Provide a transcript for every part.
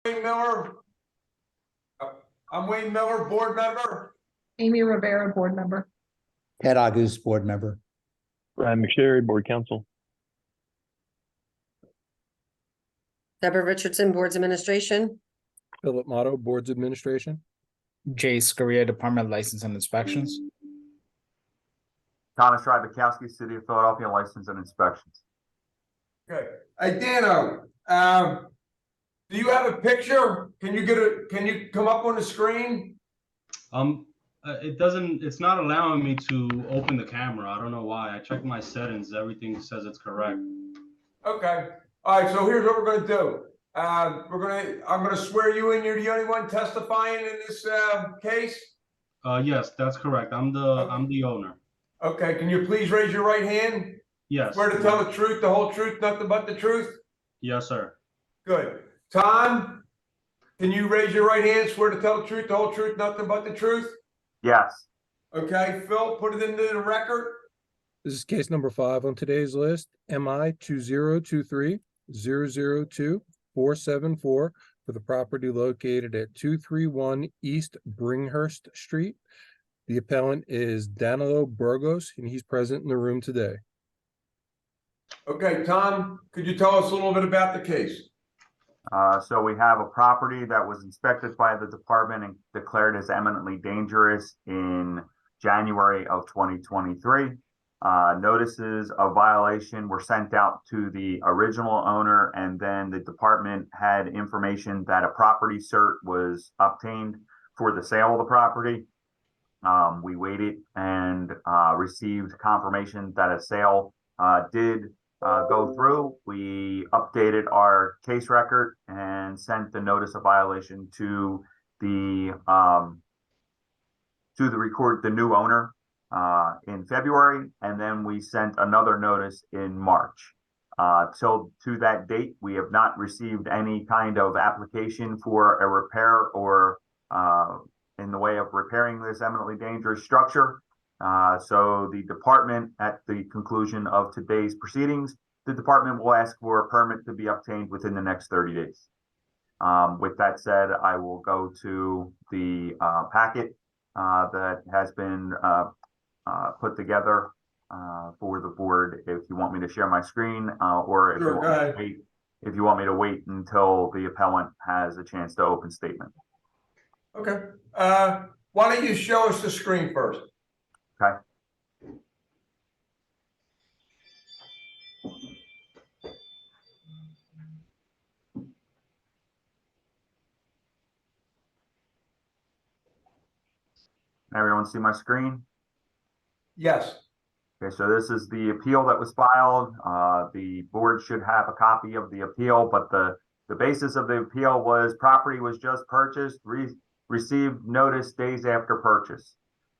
Wayne Miller. I'm Wayne Miller, board member. Amy Rivera, board member. Ted August, board member. Brian McSherry, board counsel. Deborah Richardson, Boards Administration. Philip Motto, Boards Administration. Jay Scaria, Department of License and Inspections. Thomas Rybakowski, City of Philadelphia, License and Inspections. Okay. Hey, Dano, do you have a picture? Can you come up on the screen? It's not allowing me to open the camera. I don't know why. I checked my settings. Everything says it's correct. Okay. All right. So here's what we're going to do. I'm going to swear you in. You're the only one testifying in this case. Yes, that's correct. I'm the owner. Okay. Can you please raise your right hand? Yes. Swear to tell the truth, the whole truth, nothing but the truth? Yes, sir. Good. Tom, can you raise your right hand? Swear to tell the truth, the whole truth, nothing but the truth? Yes. Okay. Phil, put it into the record. This is case number 5 on today's list. MI 2023-002-474 for the property located at 231 East Bringhurst Street. The appellant is Danilo Burgos, and he's present in the room today. Okay, Tom, could you tell us a little bit about the case? So we have a property that was inspected by the department and declared as eminently dangerous in January of 2023. Notices of violation were sent out to the original owner, and then the department had information that a property cert was obtained for the sale of the property. We waited and received confirmation that a sale did go through. We updated our case record and sent the notice of violation to the new owner in February, and then we sent another notice in March. Till to that date, we have not received any kind of application for a repair or in the way of repairing this eminently dangerous structure. So the department, at the conclusion of today's proceedings, the department will ask for a permit to be obtained within the next 30 days. With that said, I will go to the packet that has been put together for the board. If you want me to share my screen, or if, Sure, if you want me to wait until the appellant has a chance to open statement. Okay. Why don't you show us the screen first? Okay. Everyone see my screen? Yes. Okay, so this is the appeal that was filed. The board should have a copy of the appeal, but the basis of the appeal was property was just purchased, received notice days after purchase.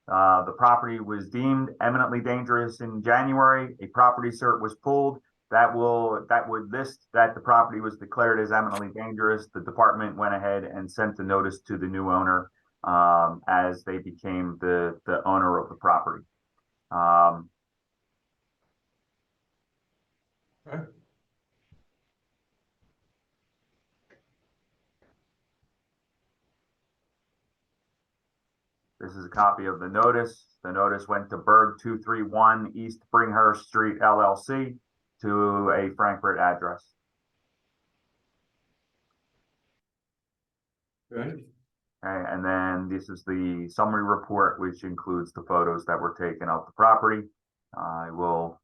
The property was deemed eminently dangerous in January. A property cert was pulled that would list that the property was declared as eminently dangerous. The department went ahead and sent the notice to the new owner as they became the owner of the property. Okay. This is a copy of the notice. The notice went to Berg 231 East Bringhurst Street, LLC, to a Frankfurt address. Okay. Okay, and then this is the summary report, which includes the photos that were taken of the property. I will.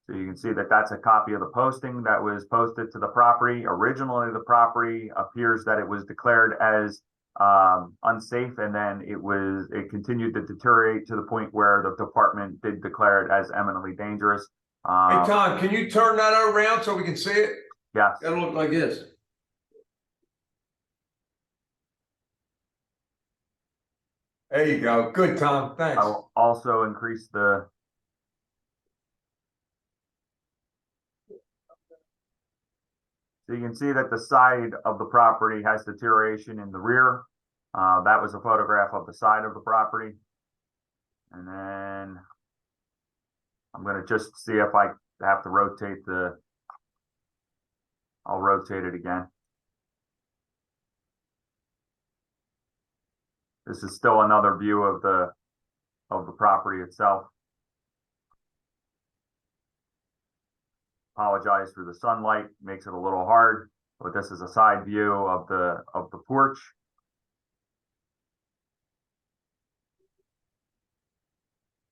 So you can see that that's a copy of the posting that was posted to the property. Originally, the property appears that it was declared as unsafe, and then it continued to deteriorate to the point where the department did declare it as eminently dangerous. Hey, Tom, can you turn that around so we can see it? Yes. It'll look like this. There you go. Good, Tom. Thanks. I will also increase the. So you can see that the side of the property has deterioration in the rear. That was a photograph of the side of the property. And then I'm gonna just see if I have to rotate I'll rotate it again. This is still another view of the property itself. Apologize for the sunlight, makes it a little hard, but this is a side view of the porch.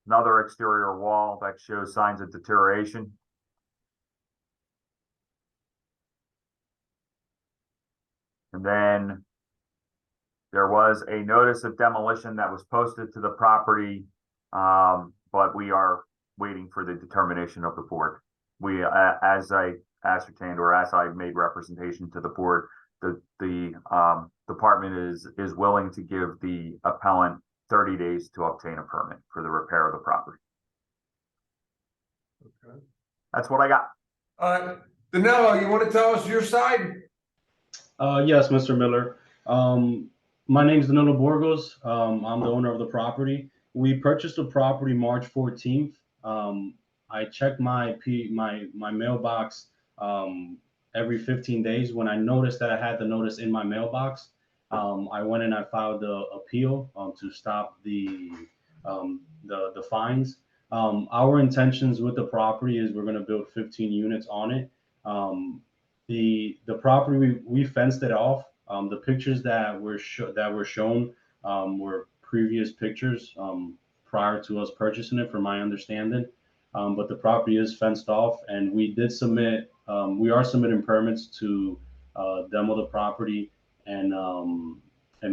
Another exterior wall that shows signs of deterioration. And then there was a notice of demolition that was posted to the property, but we are waiting for the determination of the board. We, as I ascertained or as I made representation to the board, the department is willing to give the appellant 30 days to obtain a permit for the repair of the property. Okay. That's what I got. Danilo, you want to tell us your side? Yes, Mr. Miller. My name is Danilo Burgos. I'm the owner of the property. We purchased the property March 14th. I checked my mailbox every 15 days. When I noticed that I had the notice in my mailbox, I went and I filed the appeal to stop the fines. Our intentions with the property is we're going to build 15 units on it. The property we fenced it off. The pictures that were shown were previous pictures prior to us purchasing it, from my understanding. But the property is fenced off, and we did submit. We are submitting permits to demo the property and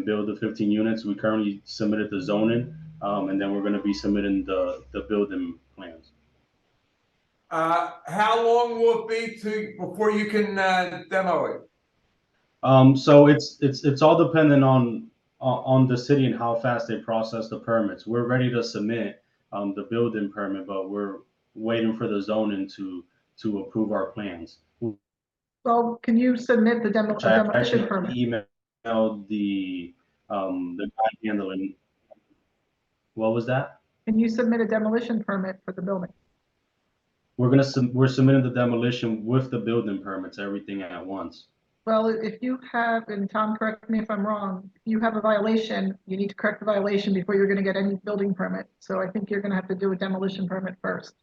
build the 15 units. We currently submitted the zoning, and then we're going to be submitting the building plans. How long will it be before you can demo it? So it's all dependent on the city and how fast they process the permits. We're ready to submit the building permit, but we're waiting for the zoning to approve our plans. Well, can you submit the demolition permit? Emailed the guy handling. What was that? Can you submit a demolition permit for the building? We're submitting the demolition with the building permits, everything at once. Well, if you have, and Tom, correct me if I'm wrong, if you have a violation, you need to correct the violation before you're going to get any building permit. So I think you're going to have to do a demolition permit first.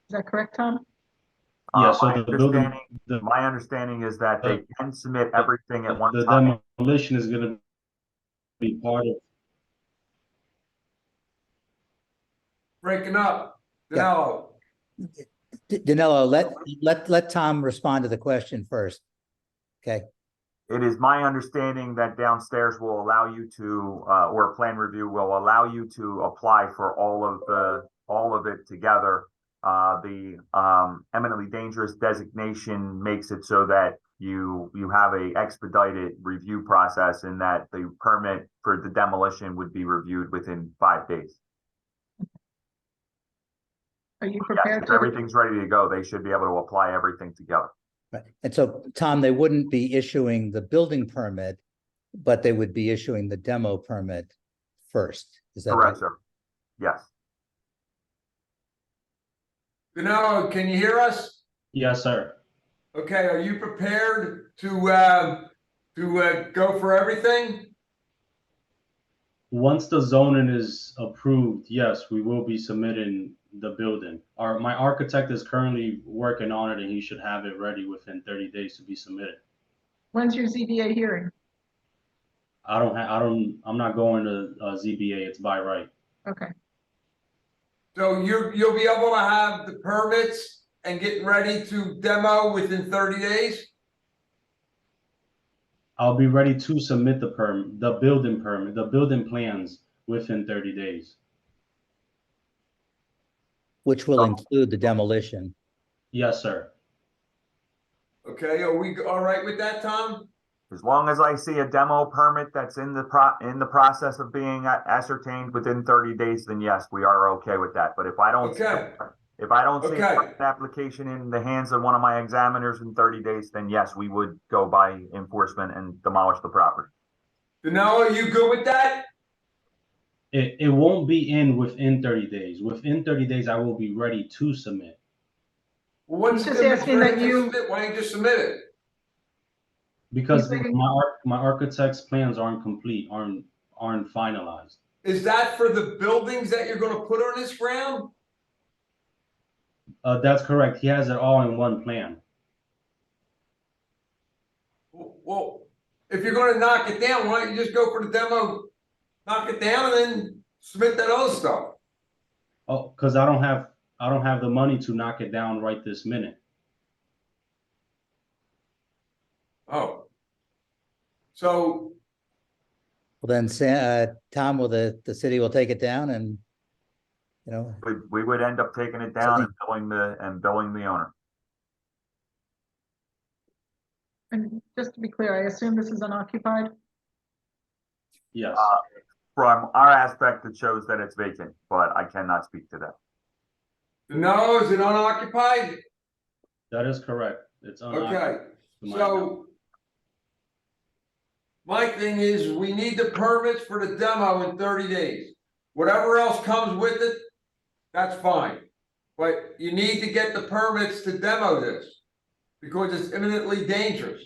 Is that correct, Tom? Yeah, so My understanding is that they can submit everything at one the time. demolition is going to be part of. Breaking up. Danilo. Danilo, let Tom respond to the question first. Okay, It is my understanding that downstairs will allow you to, or plan review will allow you to apply for all of it together. The eminently dangerous designation makes it so that you have a expedited review process, and that the permit for the demolition would be reviewed within 5 days. Are you Yes, prepared if to? everything's ready to go, they should be able to apply everything together. right. And so, Tom, they wouldn't be issuing the building permit, but they would be issuing the demo permit first. Is that right? Correct, sir. Yes. Danilo, can you hear us? Yes, sir. Okay, are you prepared to go for everything? Once the zoning is approved, yes, we will be submitting the building. My architect is currently working on it, and he should have it ready within 30 days to be submitted. When's your ZBA hearing? I'm not going to ZBA. It's by right. Okay. So you'll be able to have the permits and getting ready to demo within 30 days? I'll be ready to submit the building permit, the building plans within 30 days. Which will include the demolition. Yes, sir. Okay, are we all right with that, Tom? As long as I see a demo permit that's in the process of being ascertained within 30 days, then yes, we are okay with that. But if I don't, Okay. if I don't see Okay. an application in the hands of one of my examiners in 30 days, then yes, we would go by enforcement and demolish the property. Danilo, you good with that? It won't be in within 30 days. Within 30 days, I will be ready to submit. Well, what's He's the just difference asking ready that to you- submit? Why don't you just submit it? Because He's saying- my architect's plans aren't complete, aren't finalized. Is that for the buildings that you're gonna put on this ground? That's correct. He has it all in one plan. Well, if you're gonna knock it down, why don't you just go for the demo, knock it down and then submit that other stuff? Oh, because I don't have the money to knock it down right this minute. Oh. So, Well, then, Tom, will the city will take it down and, you know, We would end up taking it down and billing the owner. And just to be clear, I assume this is unoccupied? Yes. From our aspect, it shows that it's vacant, but I cannot speak to that. no, is it unoccupied? That is correct. It's unoccupied. Okay, to my knowledge. so. My thing is, we need the permits for the demo in 30 days. Whatever else comes with it, that's fine. But you need to get the permits to demo this, because it's imminently dangerous.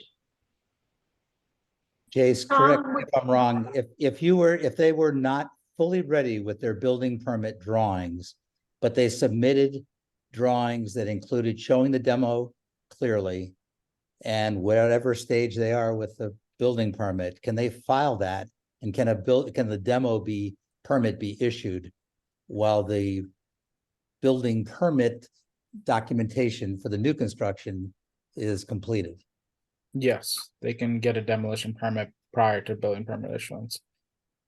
Jace, correct me would- if I'm wrong, if they were not fully ready with their building permit drawings, but they submitted drawings that included showing the demo clearly, and whatever stage they are with the building permit, can they file that? And can the demo permit be issued while the building permit documentation for the new construction is completed? Yes, they can get a demolition permit prior to building permit issuance.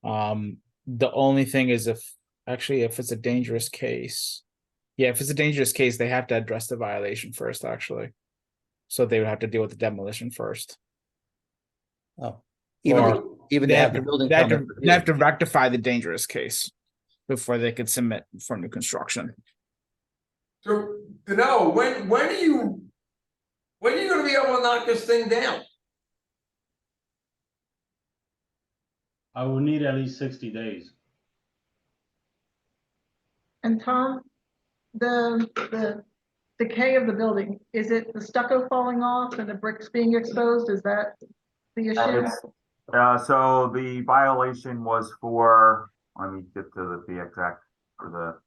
The only thing is if it's a dangerous case. Yeah, if it's a dangerous case, they have to address the violation first, actually. So they would have to deal with the demolition first. Oh, even Or to They have have the to, building they have permit. to, they have to rectify the dangerous case before they could submit for new construction. So, Danilo, when are you gonna be able to knock this thing down? I will need at least 60 days. And Tom, the decay of the building, is it the stucco falling off and the bricks being exposed? Is that the issue? So the violation was for, let me get to the exact, for the.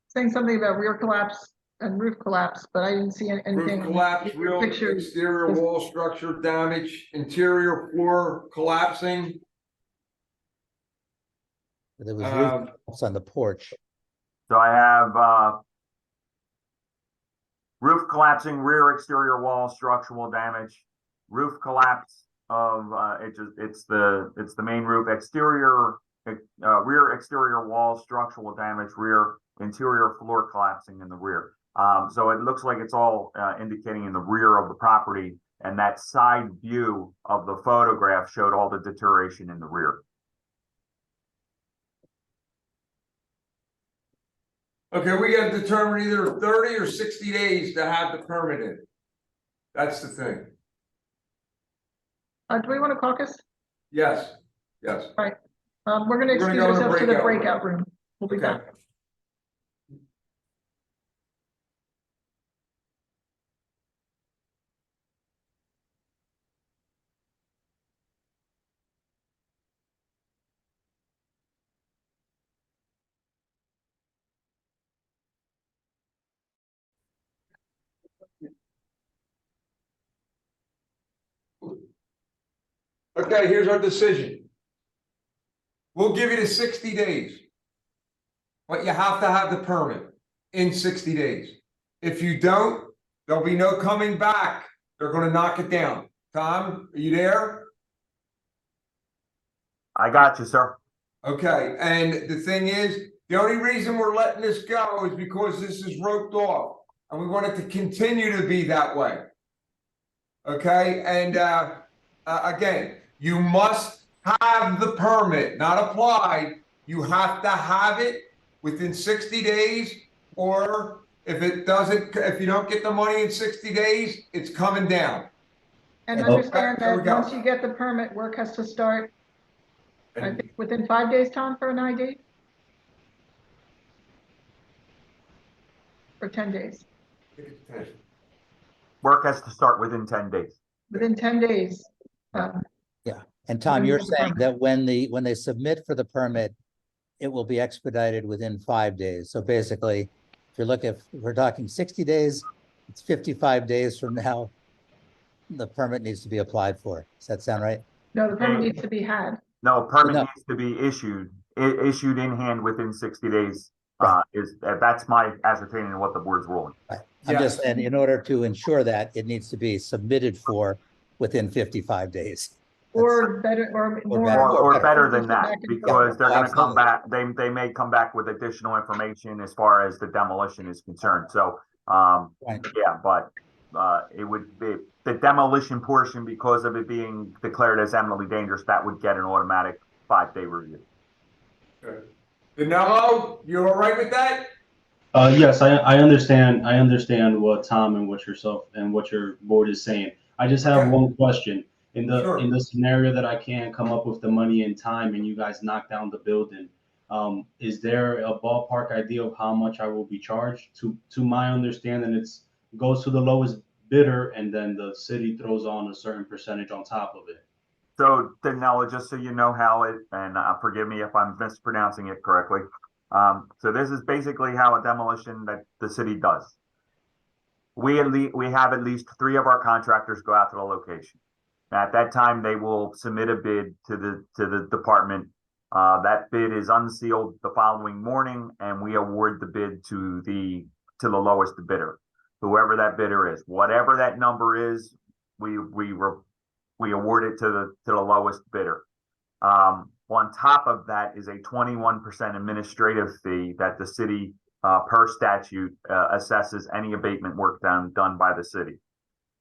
Saying something about rear collapse and roof collapse, but I didn't see anything. Roof collapse, in your real pictures. exterior wall structure damage, interior floor collapsing. There was Um, roof collapse on the porch. So I have, roof collapsing, rear exterior wall structural damage, roof collapse of, it's the main roof, exterior, rear exterior wall structural damage, rear interior floor collapsing in the rear. So it looks like it's all, indicating in the rear of the property, and that side view of the photograph showed all the deterioration in the rear. Okay, we gotta determine either 30 or 60 days to have the permit in. That's the thing. Do we want to caucus? Yes, yes. We're gonna We're gonna excuse go in the ourselves to the breakout room. breakout room. We'll be Okay. back. Okay, here's our decision. We'll give you the 60 days. But you have to have the permit in 60 days. If you don't, there'll be no coming back. They're gonna knock it down. Tom, are you there? I got you, sir. Okay, and the thing is, the only reason we're letting this go is because this is roped off, and we want it to continue to be that way. Okay, and again, you must have the permit, not applied. You have to have it within 60 days, or if if you don't get the money in 60 days, it's coming down. And Okay, understand there we that go. once you get the permit, work has to start, I think, within 5 days, Tom, for an ID? Or 10 days? Work has to start within 10 days. Within 10 days. Yeah. And Tom, When you you're get the saying permit. that when they submit for the permit, it will be expedited within 5 days. So basically, if we're talking 60 days, it's 55 days from now. The permit needs to be applied for. Does that sound right? No, the permit needs to be had. No, permit No. needs to be issued in hand within 60 days. Right. That's my ascertaining of what the board's ruling. Right. I'm just Yes. saying, in order to ensure that, it needs to be submitted for within 55 days. Or better, or Or more. better. Or better Just than go that, back and because they're gonna come Absolutely. back, they may come back with additional information as far as the demolition is concerned, so, Right. yeah, but, it would be, the demolition portion, because of it being declared as eminently dangerous, that would get an automatic 5-day review. Danilo, you all right with that? Yes, I understand. I understand what Tom and what yourself and what your board is saying. I just have Okay. one question. In Sure. the scenario that I can't come up with the money in time and you guys knock down the building, is there a ballpark idea of how much I will be charged? To my understanding, goes to the lowest bidder and then the city throws on a certain percentage on top of it. So, Danilo, just so you know how it, and forgive me if I'm mispronouncing it correctly. So this is basically how a demolition that the city does. We have at least 3 of our contractors go out to the location. At that time, they will submit a bid to the department. That bid is unsealed the following morning, and we award the bid to the lowest bidder, whoever that bidder is. Whatever that number is, we award it to the lowest bidder. On top of that is a 21% administrative fee that the city, per statute, assesses any abatement work done by the city.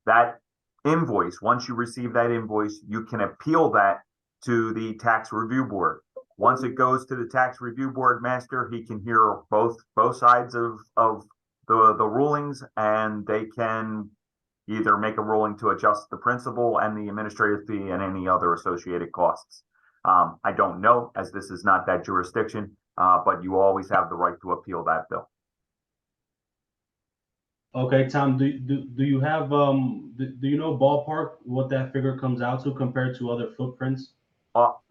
That invoice, once you receive that invoice, you can appeal that to the tax review board. Once it goes to the tax review board master, he can hear both sides of the rulings, and they can either make a ruling to adjust the principal and the administrative fee and any other associated costs. I don't know, as this is not that jurisdiction, but you always have the right to appeal that bill. Okay, Tom, do you have do you know ballpark what that figure comes out to compared to other footprints?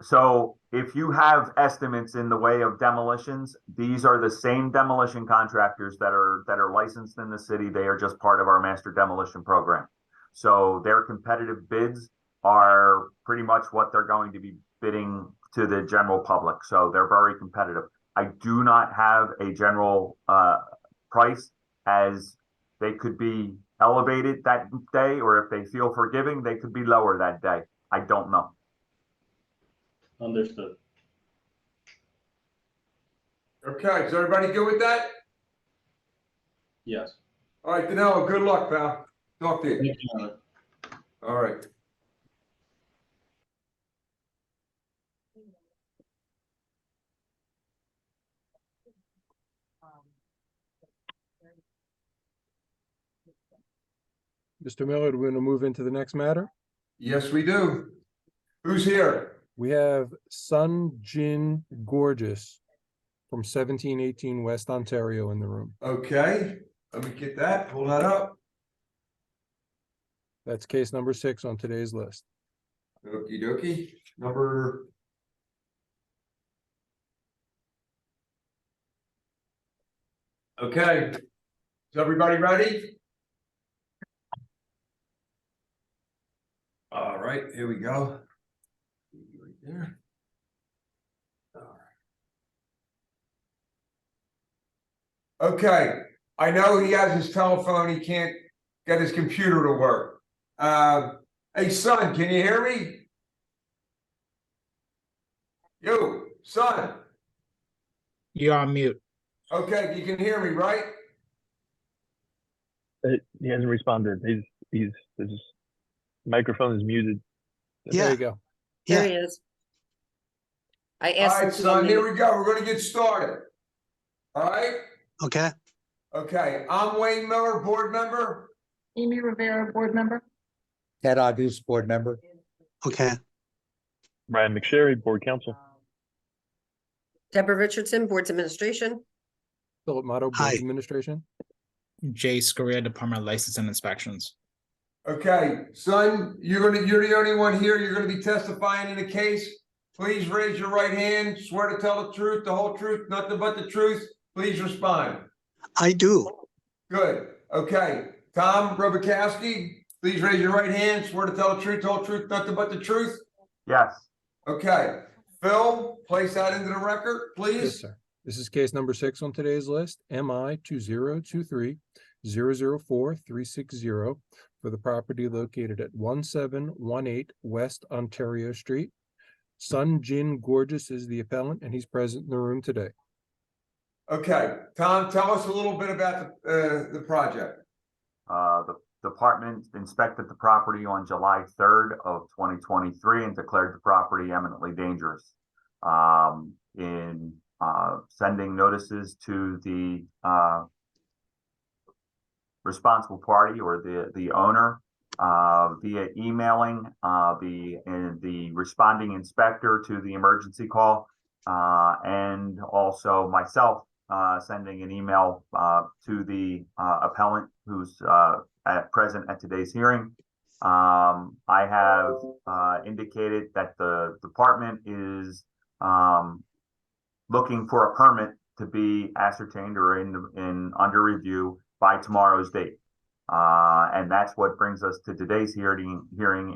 So if you have estimates in the way of demolitions, these are the same demolition contractors that are licensed in the city. They are just part of our master demolition program. So their competitive bids are pretty much what they're going to be bidding to the general public. So they're very competitive. I do not have a general price, as they could be elevated that day, or if they feel forgiving, they could be lower that day. I don't know. Understood. Okay, is everybody good with that? Yes. All right, Danilo, good luck, pal. Talk to you. Thank you, Alan. All right. Mr. Miller, do we want to move into the next matter? Yes, we do. Who's here? We have Sun Jin Gorgeous from 1718 West Ontario in the room. Okay, let me get that, pull that up. That's case number 6 on today's list. Okie dokie, number. Okay, is everybody ready? All right, here we go. Right there. All right. Okay, I know he has his telephone, he can't get his computer to work. Hey, son, can you hear me? Yo, son. You're on mute. Okay, you can hear me, right? He hasn't responded. His microphone is muted. There you go. There he is. I All asked him right, to son, unmute. here we go. We're gonna get started. All right, Okay, okay, I'm Wayne Miller, board member. Amy Rivera, board member. Ted August, board member. okay, Brian McSherry, Board Counsel. Deborah Richardson, Boards Administration. Philip Motto, Hi. Boards Administration. Jay Scoria, Department of License and Inspections. Okay, son, you're the only one here. You're gonna be testifying in the case. Please raise your right hand. Swear to tell the truth, the whole truth, nothing but the truth. Please respond. I do. Good. Okay. Tom Robakowski, please raise your right hand. Swear to tell the truth, the whole truth, nothing but the truth. Yes. Okay. Phil, place that into the record, Yes, please. sir. This is case number 6 on today's list, MI 2023-004-360 for the property located at 1718 West Ontario Street. Sun Jin Gorgeous is the appellant, and he's present in the room today. Okay. Tom, tell us a little bit about the project. The department inspected the property on July 3rd of 2023 and declared the property eminently dangerous. In sending notices to the responsible party or the owner via emailing the responding inspector to the emergency call, and also myself sending an email to the appellant who's present at today's hearing. I have indicated that the department is looking for a permit to be ascertained or in under review by tomorrow's date. And that's what brings us to today's hearing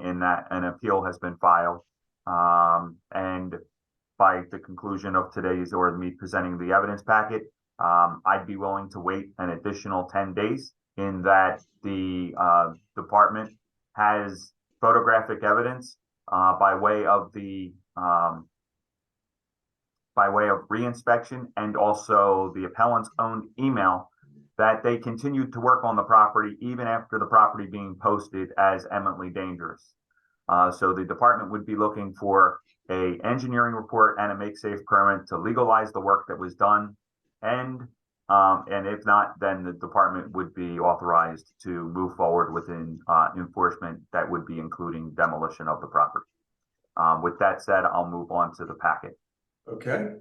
in that an appeal has been filed. And by the conclusion of today's or me presenting the evidence packet, I'd be willing to wait an additional 10 days in that the department has photographic evidence by way of reinspection and also the appellant's own email that they continued to work on the property even after the property being posted as eminently dangerous. So the department would be looking for an engineering report and a make-safe permit to legalize the work that was done. And if not, then the department would be authorized to move forward with enforcement that would be including demolition of the property. With that said, I'll move on to the packet. Okay.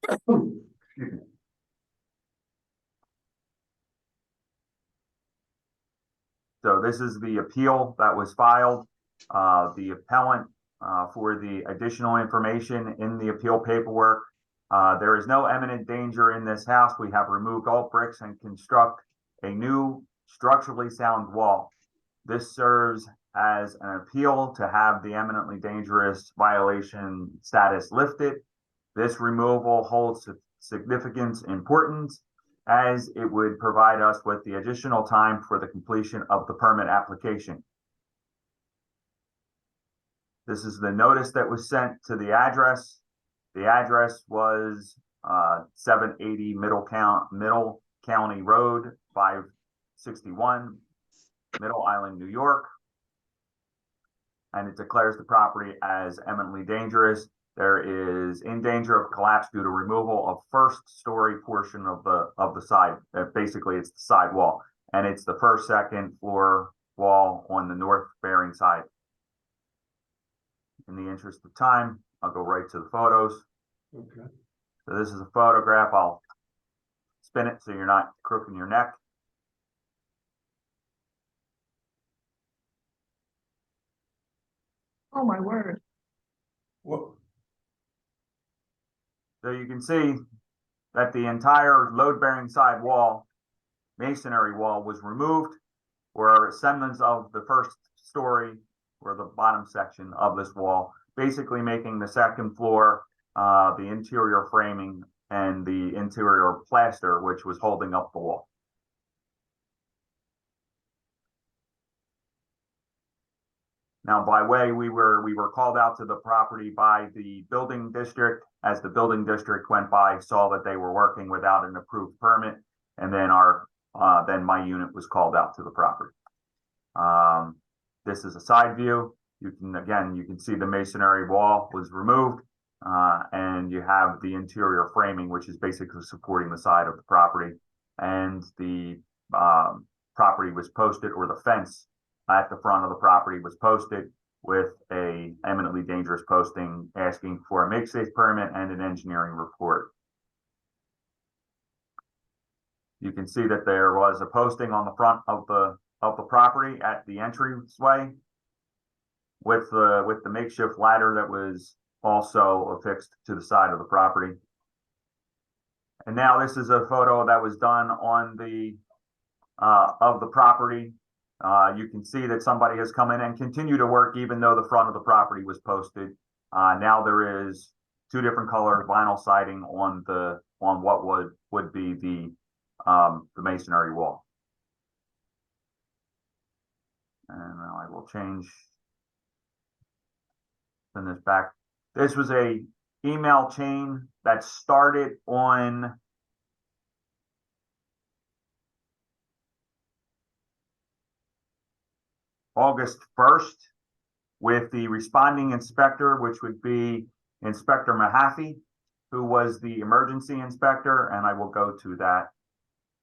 Excuse me. So this is the appeal that was filed. The appellant for the additional information in the appeal paperwork. There is no imminent danger in this house. We have removed all bricks and construct a new structurally sound wall. This serves as an appeal to have the eminently dangerous violation status lifted. This removal holds significant importance as it would provide us with the additional time for the completion of the permit application. This is the notice that was sent to the address. The address was 780 Middle County Road, 561, Middle Island, New York. And it declares the property as eminently dangerous. There is in danger of collapse due to removal of first story portion of the side. Basically, it's the side wall, and it's the first, second floor wall on the north bearing side. In the interest of time, I'll go right to the photos. Okay. So this is a photograph. I'll spin it so you're not crooking your neck. Oh, my word. Well, So you can see that the entire load-bearing side wall, masonry wall, was removed, or semblance of the first story or the bottom section of this wall, basically making the second floor the interior framing and the interior plaster, which was holding up the wall. Now, by way, we were called out to the property by the building district. As the building district went by, saw that they were working without an approved permit, and then then my unit was called out to the property. This is a side view. You can see the masonry wall was removed. And you have the interior framing, which is basically supporting the side of the property. And the property was posted, or the fence at the front of the property was posted with a eminently dangerous posting asking for a make safe permit and an engineering report. You can see that there was a posting on the front of the property at the entryway with the makeshift ladder that was also affixed to the side of the property. And now this is a photo that was done on the of the property. You can see that somebody has come in and continued to work even though the front of the property was posted. Now there is two different color vinyl siding on what would be the masonry wall. And now I will send this back. This was a email chain that started on August 1st with the responding inspector, which would be Inspector Mahaffey, who was the emergency inspector. And I will go to that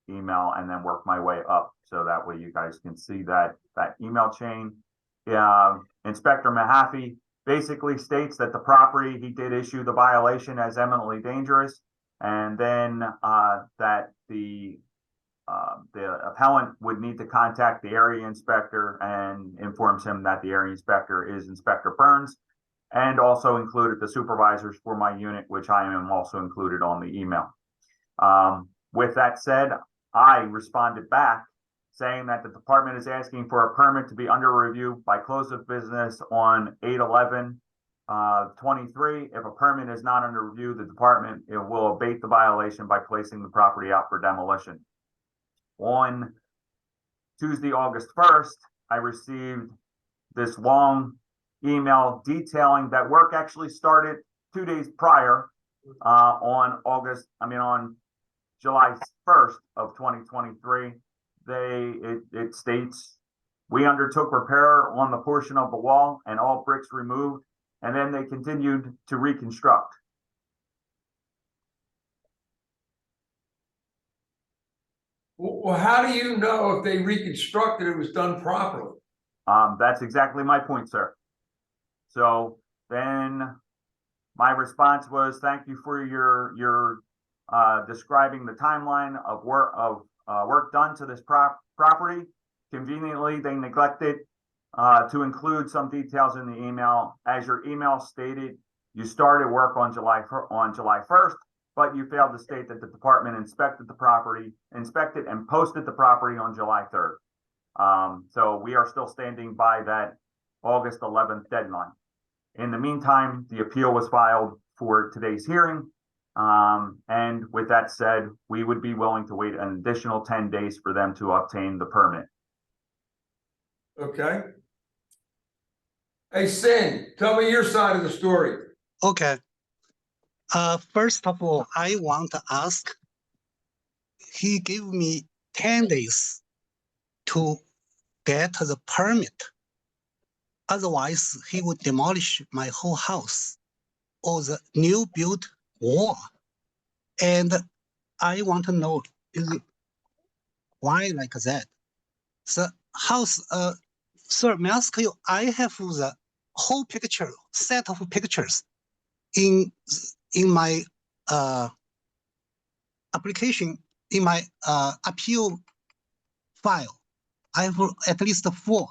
email and then work my way up so that way you guys can see that email chain. Inspector Mahaffey basically states that the property, he did issue the violation as eminently dangerous, and then that the appellant would need to contact the area inspector and informs him that the area inspector is Inspector Burns, and also included the supervisors for my unit, which I am also included on the email. With that said, I responded back saying that the department is asking for a permit to be under review by close of business on 8/11/23. If a permit is not under review, the department will abate the violation by placing the property out for demolition. On Tuesday, August 1st, I received this long email detailing that work actually started 2 days prior on July 1st of 2023. It states, we undertook repair on the portion of the wall and all bricks removed, and then they continued to reconstruct. Well, how do you know if they reconstructed it was done properly? That's exactly my point, sir. So then my response was, thank you for your describing the timeline of work done to this property. Conveniently, they neglected to include some details in the email. As your email stated, you started work on July 1st, but you failed to state that the department inspected and posted the property on July 3rd. So we are still standing by that August 11th deadline. In the meantime, the appeal was filed for today's hearing. And with that said, we would be willing to wait an additional 10 days for them to obtain the permit. Okay. Hey, Sin, tell me your side of the story. Okay. First of all, I want to ask, he gave me 10 days to get the permit. Otherwise, he would demolish my whole house or the new built wall. And I want to know why like that. The house, sir, may I ask you, I have the whole picture, set of pictures in my application, in my appeal file. I have at least 4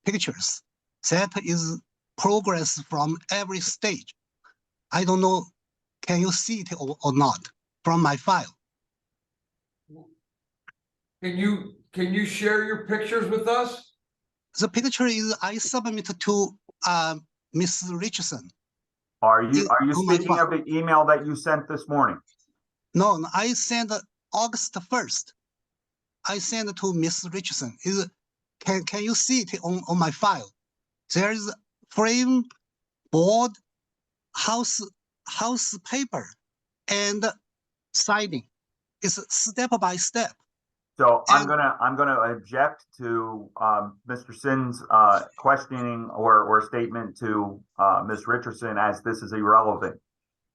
pictures. That is progress from every stage. I don't know, can you see it or not from my file? Can you share your pictures with us? The picture is I submit to Miss Richardson. Are you on my speaking file. of the email that you sent this morning? No, I sent August 1st. I sent to Miss Richardson. Can you see it on my file? There is frame, board, house paper, and siding. It's step by step. So I'm gonna object to Mr. Sin's questioning or statement to Ms. Richardson, as this is irrelevant.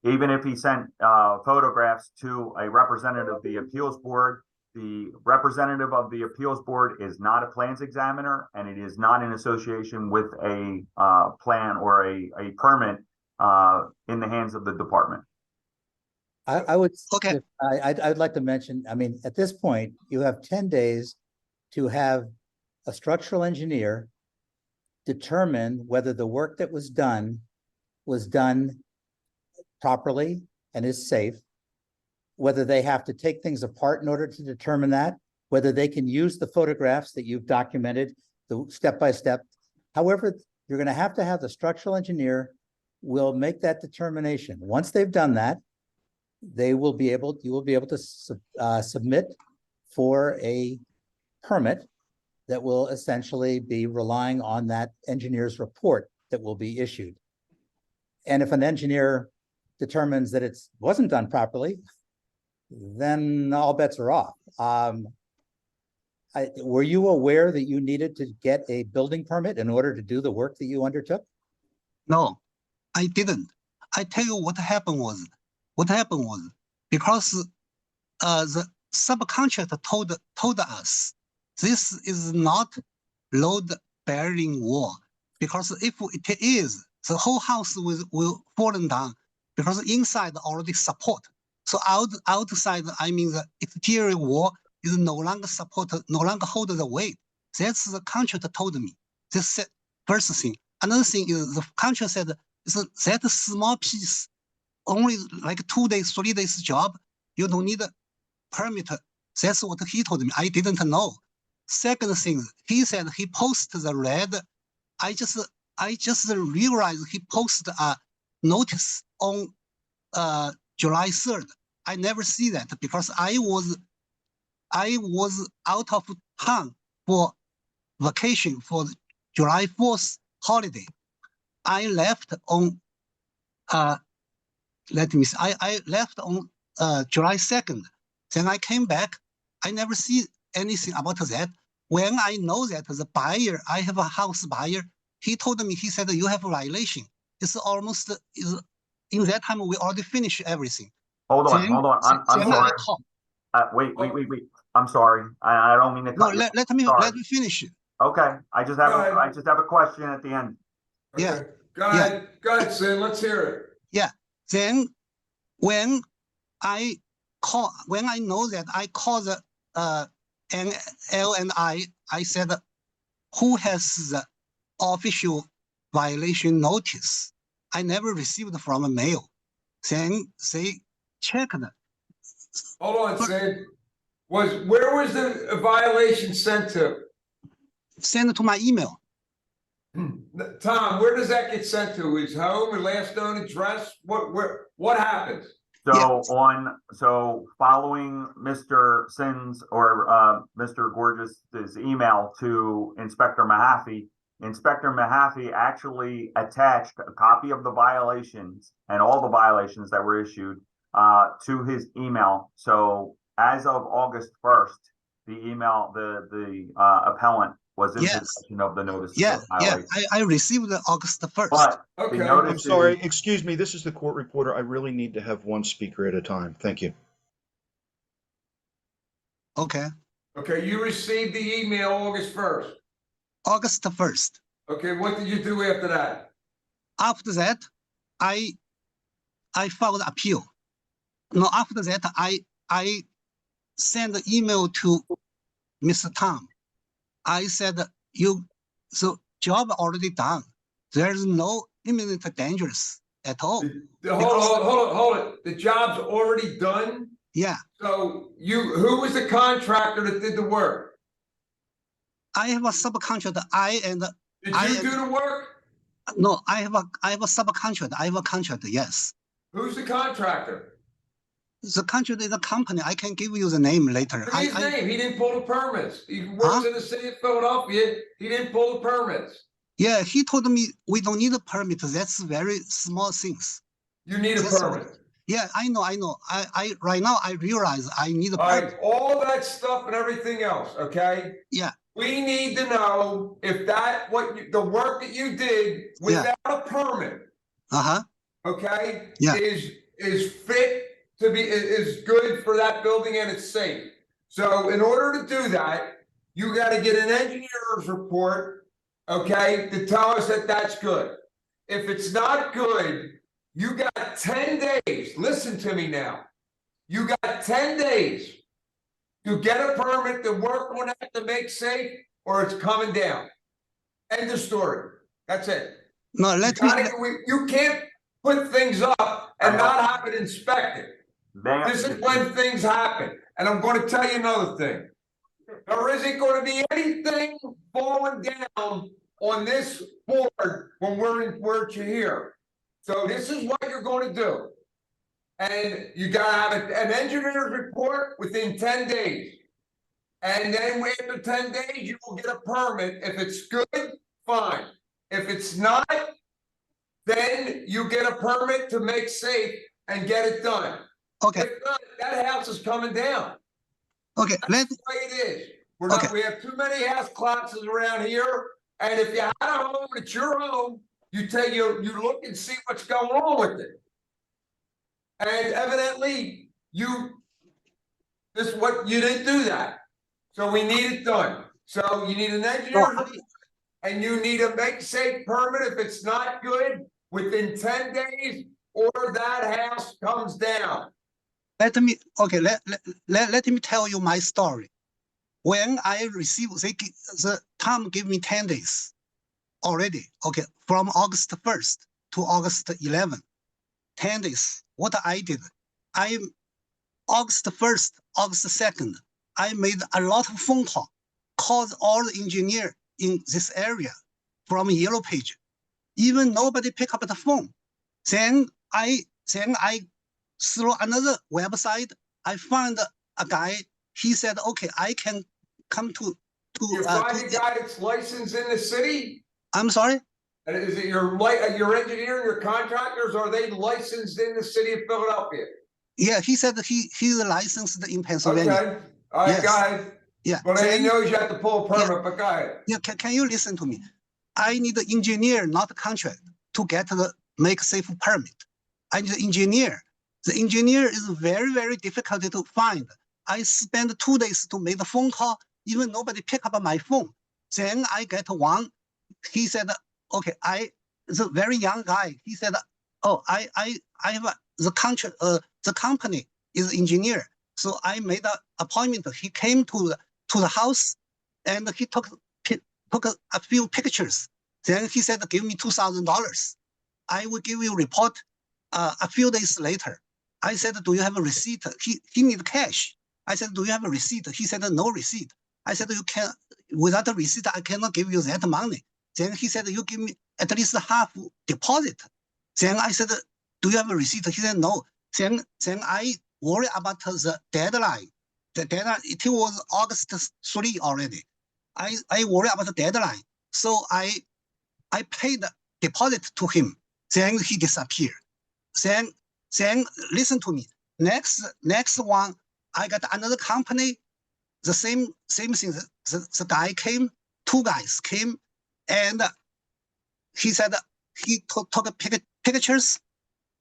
Even if he sent photographs to a representative of the appeals board, the representative of the appeals board is not a plans examiner, and it is not in association with a plan or a permit in the hands of the department. I would, Okay. I'd like to mention, I mean, at this point, you have 10 days to have a structural engineer determine whether the work that was done properly and is safe, whether they have to take things apart in order to determine that, whether they can use the photographs that you've documented, the step-by-step. However, you're going to have the structural engineer will make that determination. Once they've done that, you will be able to submit for a permit that will essentially be relying on that engineer's report that will be issued. And if an engineer determines that it wasn't done properly, then all bets are off. Were you aware that you needed to get a building permit in order to do the work that you undertook? No, I didn't. I tell you what happened was because the subcontractor told us this is not load bearing wall, because if it is, the whole house will fallen down because inside already support. So outside, I mean the exterior wall is no longer supported, no longer hold the weight. That's the contractor told me. This first thing. Another thing is the contractor said that small piece, only like 2 days, 3 days job, you don't need a permit. That's what he told me. I didn't know. Second thing, he said he posted the red. I just realized he posted a notice on July 3rd. I never see that because I was out of town for vacation for July 4th holiday. I left on let me see. I left on July 2nd. Then I came back. I never see anything about that. When I know that the buyer, I have a house buyer, he told me, he said, you have a violation. It's almost, in that time, we already finished everything. Hold on. I'm then sorry. I call. Wait. I'm sorry. I don't mean to No, cut you. let me finish. Okay. I just have Go ahead. a question at the end. Yeah. Okay. Go ahead, Sin, let's hear it. Yeah. Then when I know that I call the LNI, I said, who has the official violation notice? I never received from a mail. Then they checked. Hold on, Sin. Where was the violation sent to? Send it to my email. Tom, where does that get sent to? His home or last known address? What happens? So following Mr. Sin's or Mr. Gorgeous' email to Inspector Mahaffey, Inspector Mahaffey actually attached a copy of the violations and all the violations that were issued to his email. So as of August 1st, the appellant was in possession of the notice. Yeah. I received it August 1st. But Okay. the notice I'm sorry, excuse me, this is the court reporter. I really need to have one speaker at a time. Thank you. Okay. Okay, you received the email August 1st. August 1st. Okay, what did you do after that? After that, I filed appeal. No, after that, I sent an email to Mr. Tom. I said, so job already done. There's no imminent dangers at all. Hold it. The job's already done? Yeah. So who was the contractor that did the work? I have a subcontractor. Did you do the work? No, I have a subcontractor. I have a contractor, yes. Who's the contractor? The contractor is a company. I can give you the name later. Give me his name. He didn't pull the permits. He works in the city of Philadelphia. He didn't pull the permits. Yeah, he told me we don't need a permit. That's very small things. You need a permit. Yeah, I know. I right now I realize I need a All permit. right, all that stuff and everything else, okay? Yeah. We need to know if the work that you did without a permit, Uh-huh. okay? Yeah. Is is fit to be, is good for that building and it's safe. So in order to do that, you gotta get an engineer's report, okay, to tell us that that's good. If it's not good, you got 10 days, listen to me now. You got 10 days to get a permit to work on that to make safe, or it's coming down. End of story. That's it. No, You you can't put things up and not have it inspected. This is when things happen. And I'm going to tell you another thing. There isn't going to be anything falling down on this board when we're here. So this is what you're going to do. And you gotta have an engineer's report within 10 days. And then after 10 days, you will get a permit. If it's good, fine. If it's not, then you get a permit to make safe and get it done. Okay, If not, that house is coming down. okay, That's the way it is. We're not, we have too many house classes around here. And if you had a home, it's your home, you look and see what's going on with it. And evidently, you didn't do that. So we need it done. So you need an engineer and you need a make safe permit if it's not good within 10 days or that house comes down. let me tell you my story. When I received, the Tom gave me 10 days already. Okay, from August 1st to August 11th, 10 days. What I did, August 1st, August 2nd, I made a lot of phone calls, called all the engineers in this area from Yellow Page. Even nobody pick up the phone. Then I through another website, I found a guy. He said, "Okay, I can come to." You find a guy that's licensed in the city? I'm sorry. And is it your engineer and your contractors? Are they licensed in the city of Philadelphia? Yeah, he said he's licensed in Pennsylvania. Okay, all right, Yes. go ahead. Yeah. Well, he Then- knows you have to pull a permit, but go ahead. Yeah, can you listen to me? I need an engineer, not a contract, to get the make safe permit. I need an engineer. The engineer is very, very difficult to find. I spent 2 days to make the phone call. Even nobody pick up my phone. Then I get one. He said, "Okay, it's a very young guy." He said, "Oh, I have the contract. The company is engineer." So I made an appointment. He came to the house, and he took a few pictures. Then he said, "Give me $2,000. I will give you a report a few days later." I said, "Do you have a receipt?" He need cash. I said, "Do you have a receipt?" He said, "No receipt." I said, "You can without a receipt, I cannot give you that money." Then he said, "You give me at least half deposit." Then I said, "Do you have a receipt?" He said, "No." Then I worry about the deadline. The deadline, it was August 3 already. I worry about the deadline. So I paid deposit to him. Then he disappeared. Then listen to me. Next one, I got another company. The same thing. The guy came. 2 guys came, and he said he took pictures,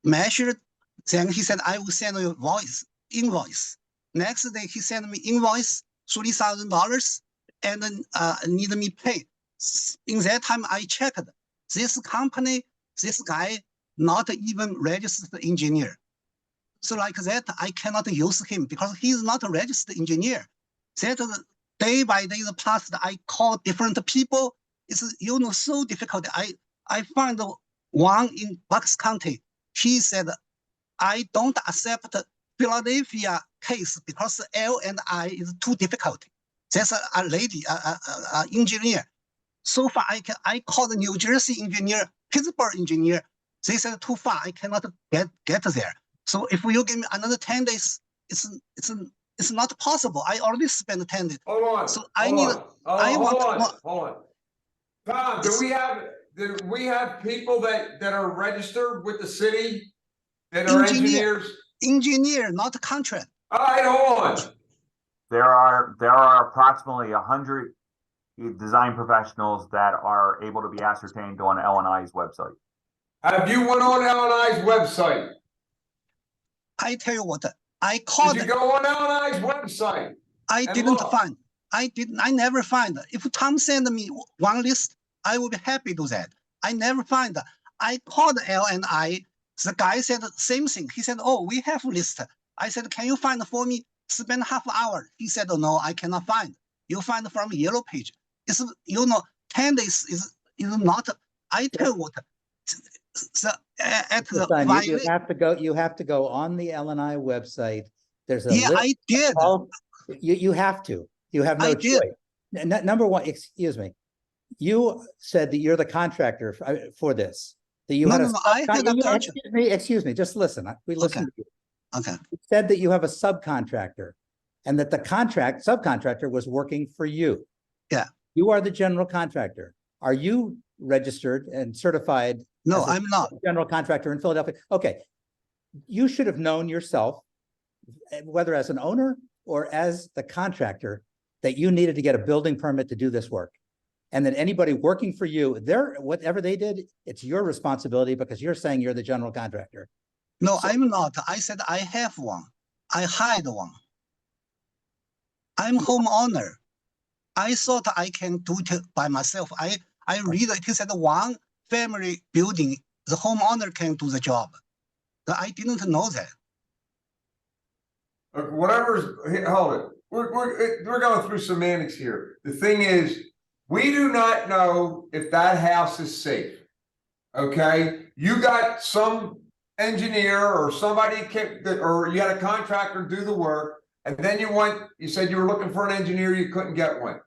measured. Then he said, "I will send you invoice." Next day he sent me invoice $3,000 and need me pay. In that time I checked this company, this guy not even registered engineer. So like that, I cannot use him because he's not a registered engineer. That day by day passed, I call different people. It's so difficult. I found one in Bucks County. He said, "I don't accept Philadelphia case because L&I is too difficult." That's a lady, a engineer. So far, I called the New Jersey engineer, Pittsburgh engineer. They said too far, I cannot get there. So if you give me another 10 days, it's not possible. I already spent 10 days. Hold on. So Hold on. Tom, do we have people that are registered with the city that are engineers? Engineer, not contract. All right, hold on. There are approximately 100 design professionals that are able to be ascertained on L&I's website. Have you went on L&I's website? I tell you what, I Did called, you go on LNI's website? I and didn't look? find, I never find. If Tom send me one list, I will be happy to do that. I never find. I called LNI, the guy said the same thing. He said, oh, we have list. I said, can you find for me? Spend half hour. He said, oh, no, I cannot find. You find from Yellow Page. It's, 10 days is not, I tell you what, at Mr. the Sun, you viola- have to go on the LNI website. There's a yeah, list I did. of all- you have to. You have no I choice. did. Number one, excuse me. You said that you're the contractor for this. That you No, had no, a no, I had a purchase. excuse me, just listen. We listened to you. Okay, You said that you have a subcontractor and that the subcontractor was working for you. Yeah. You are the general contractor. Are you registered and certified? no, as a I'm not. General contractor in Philadelphia? Okay. You should have known yourself, whether as an owner or as the contractor, that you needed to get a building permit to do this work. And that anybody working for you, whatever they did, it's your responsibility because you're saying you're the general contractor. No, I'm not. I said I have one. I hired one. I'm homeowner. I thought I can do it by myself. I read it said one family building, the homeowner can do the job. But I didn't know that. Hold it. We're going through semantics here. The thing is, we do not know if that house is safe. Okay, you got some engineer or somebody or you had a contractor do the work, and then you said you were looking for an engineer, you couldn't get one.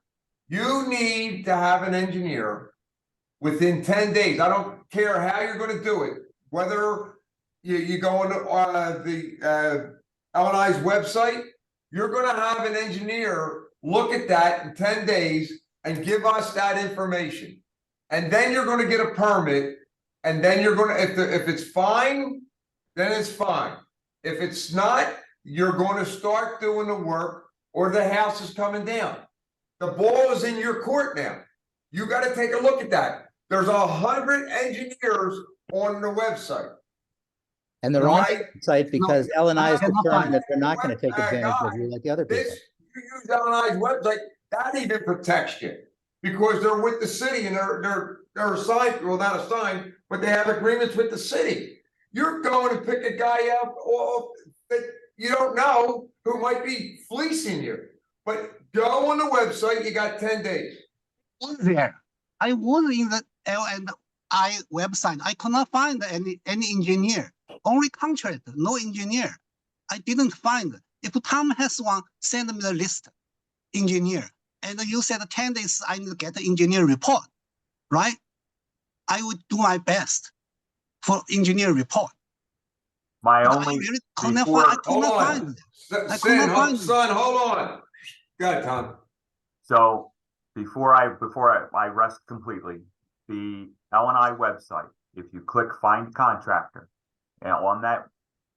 You need to have an engineer within 10 days. I don't care how you're going to do it, whether you go on the LNI's website, you're going to have an engineer look at that in 10 days and give us that information. And then you're going to get a permit, and then you're going to, if it's fine, then it's fine. If it's not, you're going to start doing the work or the house is coming down. The ball is in your court now. You got to take a look at that. There's 100 engineers on the website. And they're on Right. the site because LNI has I cannot determined find that they're not going to take advantage of guy, you like the other people. This, you use LNI's website, that even protects you. Because they're with the city and they're assigned, well, not assigned, but they have agreements with the city. You're going to pick a guy up that you don't know who might be fleecing you. But go on the website, you got 10 days. Was there. I was in the LNI website. I could not find any engineer. Only contractor, no engineer. I didn't find. If Tom has one, send me the list, engineer. And you said 10 days, I need to get the engineer report, right? I would do my best for engineer report. My But I only, really could not before- find. I could Hold not on. find it. I could not Son, find it. hold on. Go ahead, Tom. So before I rest completely, the LNI website, if you click find contractor, and on that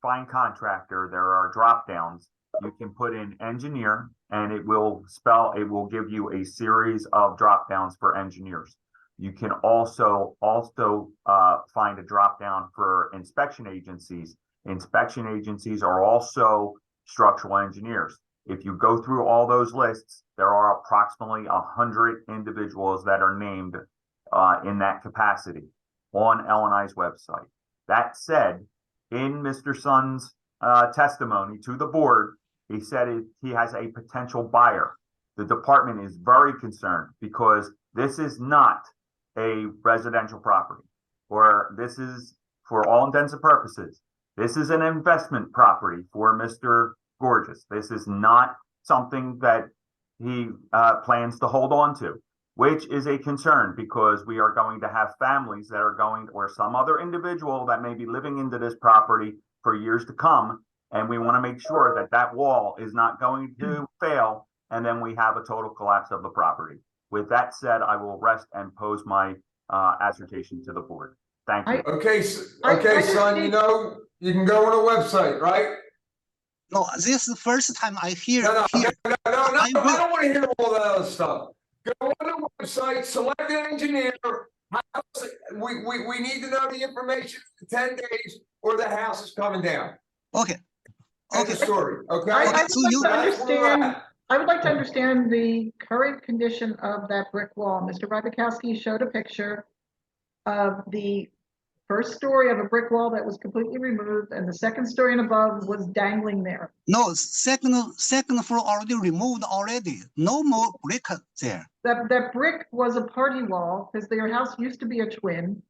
find contractor, there are drop downs. You can put in engineer and it will give you a series of drop downs for engineers. You can also find a drop down for inspection agencies. Inspection agencies are also structural engineers. If you go through all those lists, there are approximately 100 individuals that are named in that capacity on LNI's website. That said, in Mr. Sun's testimony to the board, he said he has a potential buyer. The department is very concerned because this is not a residential property, or this is, for all intents and purposes, this is an investment property for Mr. Gorgeous. This is not something that he plans to hold on to, which is a concern because we are going to have families that are going, or some other individual that may be living into this property for years to come. And we want to make sure that that wall is not going to fail. And then we have a total collapse of the property. With that said, I will rest and pose my assertion to the board. Thank you. Okay, I son, just you know, you can go on the website, right? No, this is the first time I hear. No, I will. don't want to hear all that other stuff. Go on the website, select an engineer. We need to know the information in 10 days or the house is coming down. Okay, End of story, okay? I Okay, would so like you- to That's where we're understand, at. I would like to understand the current condition of that brick wall. Mr. Rybakowski showed a picture of the first story of a brick wall that was completely removed and the second story and above was dangling there. No, second floor already removed already. No more brick there. That brick was a party wall, because their house used to be a twin.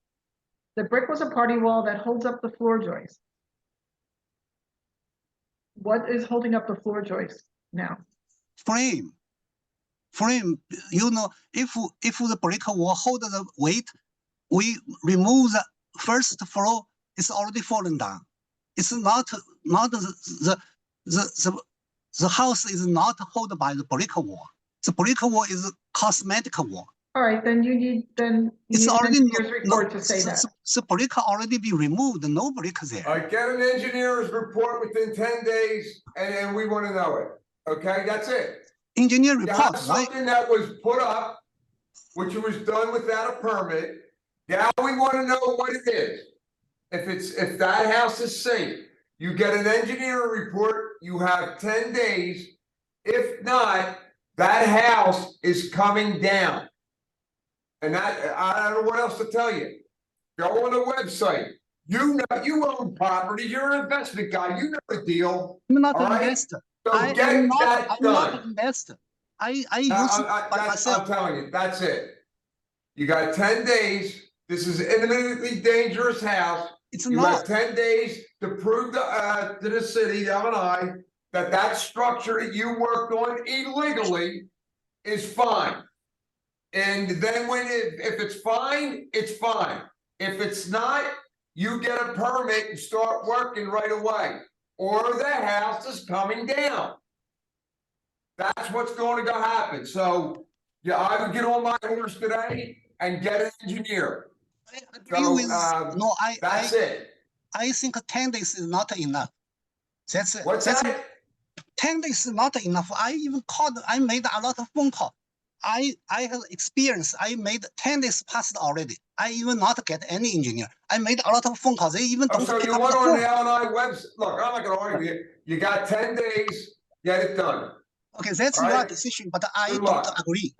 The brick was a party wall that holds up the floor joist. What is holding up the floor joist now? Frame. You know, if the brick wall hold the weight, we remove the first floor, it's already fallen down. It's not the house is not held by the brick wall. The brick wall is a cosmetic wall. All right, then you need an engineer's report to say that. The brick already be removed, no brick there. All right, get an engineer's report within 10 days, and then we want to know it, okay? That's it. Engineer You report, have right? something that was put up, which was done without a permit. Now we want to know what it is. If that house is safe, you get an engineer report, you have 10 days. If not, that house is coming down. And that, I don't know what else to tell you. Go on the website. You know, you own property, you're an investment guy, you know the deal. I'm not All an right? investor. So I'm get not that an done. investor. I use it by I'm myself. telling you, that's it. You got 10 days. This is an imminently dangerous house. It's You have not. 10 days to prove to the city, the M&I, that structure that you worked on illegally is fine. And then if it's fine, it's fine. If it's not, you get a permit and start working right away, or the house is coming down. That's what's going to go happen. So, yeah, I would get on my horse today and get an engineer. I agree So, with, no, That's it. I think 10 days is not enough. What's that? 10 days is not enough. I even called, I made a lot of phone calls. I have experience. I made 10 days passed already. I even not get any engineer. I made a lot of phone calls. They even Oh, don't so pick you up went the on phone. the L&I website. Look, I'm not gonna argue with you. You got 10 days, get it done. Okay, that's All your right. decision, but I Good don't luck. agree.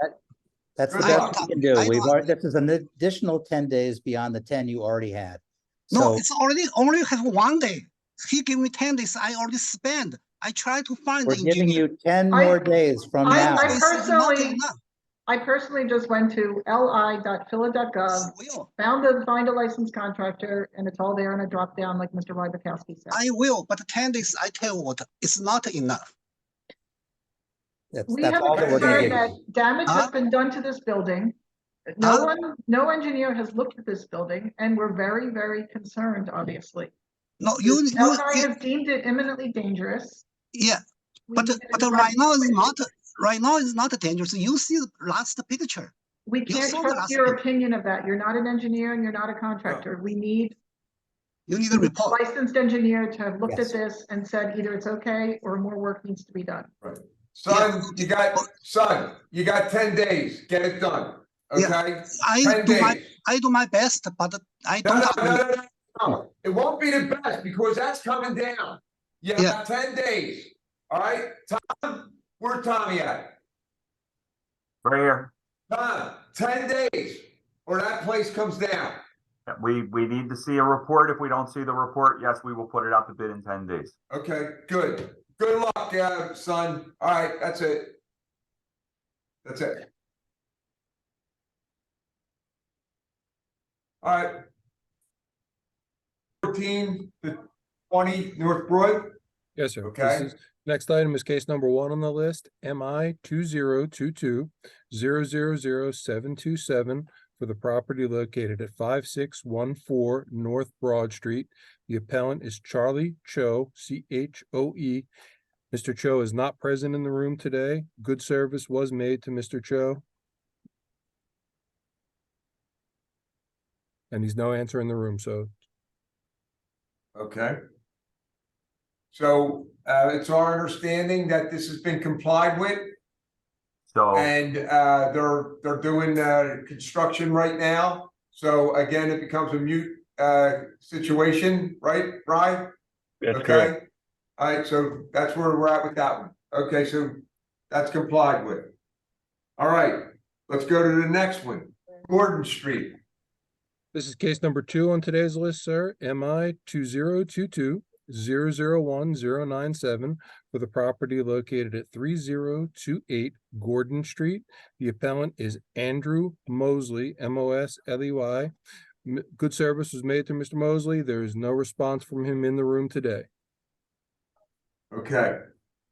That's the Good best luck. we can do. I We've don't already, this is an additional 10 days beyond the 10 you already had. No, So it's only have 1 day. He gave me 10 days. I already spent. I try to find we're the giving engineer. you 10 I- more days from I- now. I This is not personally- enough. I personally just went to li.phila.gov, Will. find a licensed contractor, and it's all there in a drop down, like Mr. Rybakowski said. I will, but 10 days, I tell you what, it's not enough. We That's have all a that we're gonna concern give that you. damage has Huh? been done to this building. Huh? No engineer has looked at this building, and we're very, very concerned, obviously. No, LNI has deemed it imminently dangerous. yeah, We but need to right now is address- not dangerous. You see the last picture. We can't saw the trust last your picture. opinion of that. You're not an engineer and you're not a contractor. We need You need a a report. licensed engineer to have looked at Yes. this and said either it's okay or more work needs to be done. Son, you got 10 days, get it done, Yeah. okay? I 10 do days. my best, but I No, don't agree. no. It won't be the best because that's coming down. You Yeah. have 10 days, all right? Tom, where's Tommy at? Right here. Tom, 10 days, or that place comes down. We need to see a report. If we don't see the report, yes, we will put it out to bid in 10 days. Okay, good. Good luck, son. All right, that's it. That's it. All right. 14 to 20 North Broad. Yes, sir. Okay. This is, next item is case number 1 on the list, MI 2022-000727 for the property located at 5614 North Broad Street. The appellant is Charlie Cho, CHOE. Mr. Cho is not present in the room today. Good service was made to Mr. Cho. And he's no answer in the room, so Okay. So, it's our understanding that this has been complied with So, and, they're doing, construction right now. So again, it becomes a mute, situation, right, Brian? That's Okay. correct. All right, so that's where we're at with that one. Okay, so that's complied with. All right, let's go to the next one. Gordon Street. This is case number 2 on today's list, sir. MI 2022-001097 for the property located at 3028 Gordon Street. The appellant is Andrew Mosley, Mosley. Good service was made to Mr. Mosley. There is no response from him in the room today. Okay,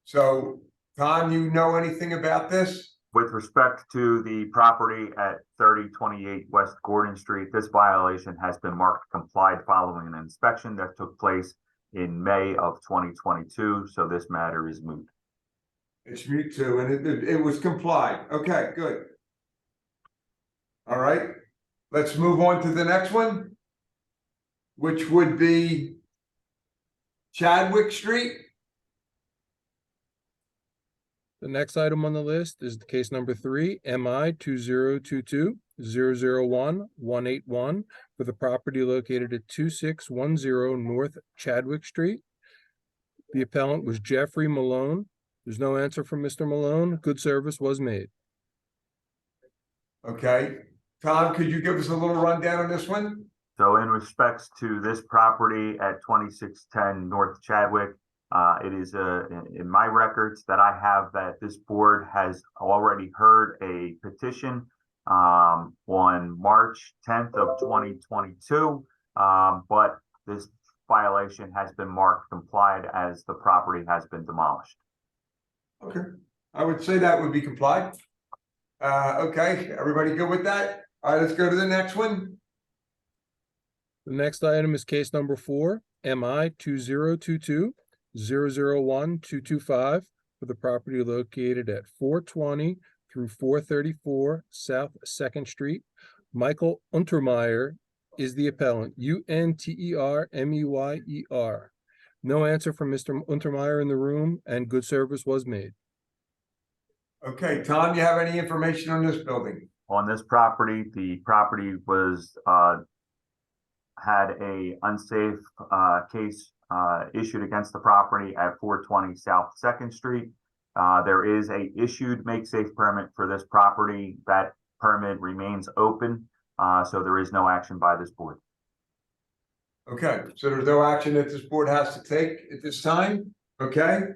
so Tom, you know anything about this? With respect to the property at 3028 West Gordon Street, this violation has been marked complied following an inspection that took place in May of 2022, so this matter is moot. It's mute too, and it was complied. Okay, good. All right, let's move on to the next one, which would be Chadwick Street. The next item on the list is the case number 3, MI 2022-001181 for the property located at 2610 North Chadwick Street. The appellant was Jeffrey Malone. There's no answer from Mr. Malone. Good service was made. Okay, Tom, could you give us a little rundown on this one? So in respects to this property at 2610 North Chadwick, it is in my records that I have that this board has already heard a petition on March 10th of 2022, but this violation has been marked complied as the property has been demolished. Okay, I would say that would be complied. Okay, everybody good with that? All right, let's go to the next one. The next item is case number 4, MI 2022-001225 for the property located at 420 through 434 South 2nd Street. Michael Untermeyer is the appellant, Untermeyer. No answer from Mr. Untermeyer in the room, and good service was made. Okay, Tom, you have any information on this building? On this property, the property was had a unsafe case issued against the property at 420 South 2nd Street. There is a issued make safe permit for this property. That permit remains open, so there is no action by this board. Okay, so there's no action that this board has to take at this time, okay?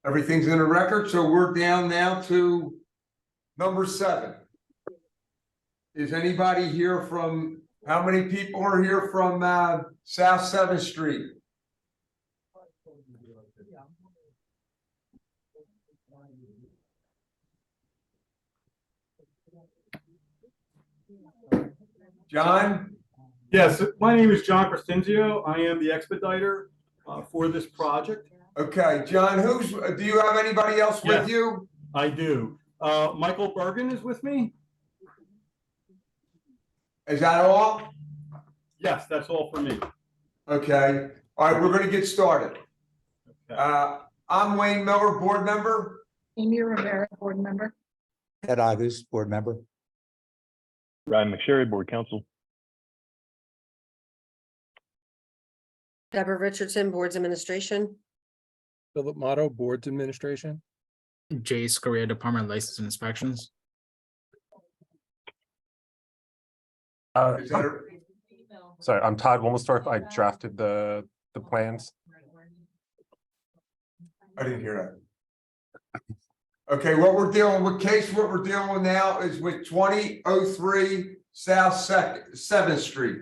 Everything's in the record, so we're down now to number 7. Is anybody here from, how many people are here from South 7th Street? John? Yes, my name is John Crescenzio. I am the expediter for this project. Okay, John, do you have anybody else with Yes. you? I do. Michael Bergen is with me. Is that all? Yes, that's all for me. Okay, all right, we're gonna get started. Okay. I'm Wayne Miller, board member. Amy Rivera, board member. Ed Agus, board member. Ryan McSherry, Board Counsel. Deborah Richardson, Boards Administration. Philip Motto, Boards Administration. Jay Scoria, Department of License and Inspections. Is that Sorry, I'm Todd Wilmerstorff. I drafted the plans. I didn't hear that. Okay, what we're dealing with now is with 2003 South 7th Street.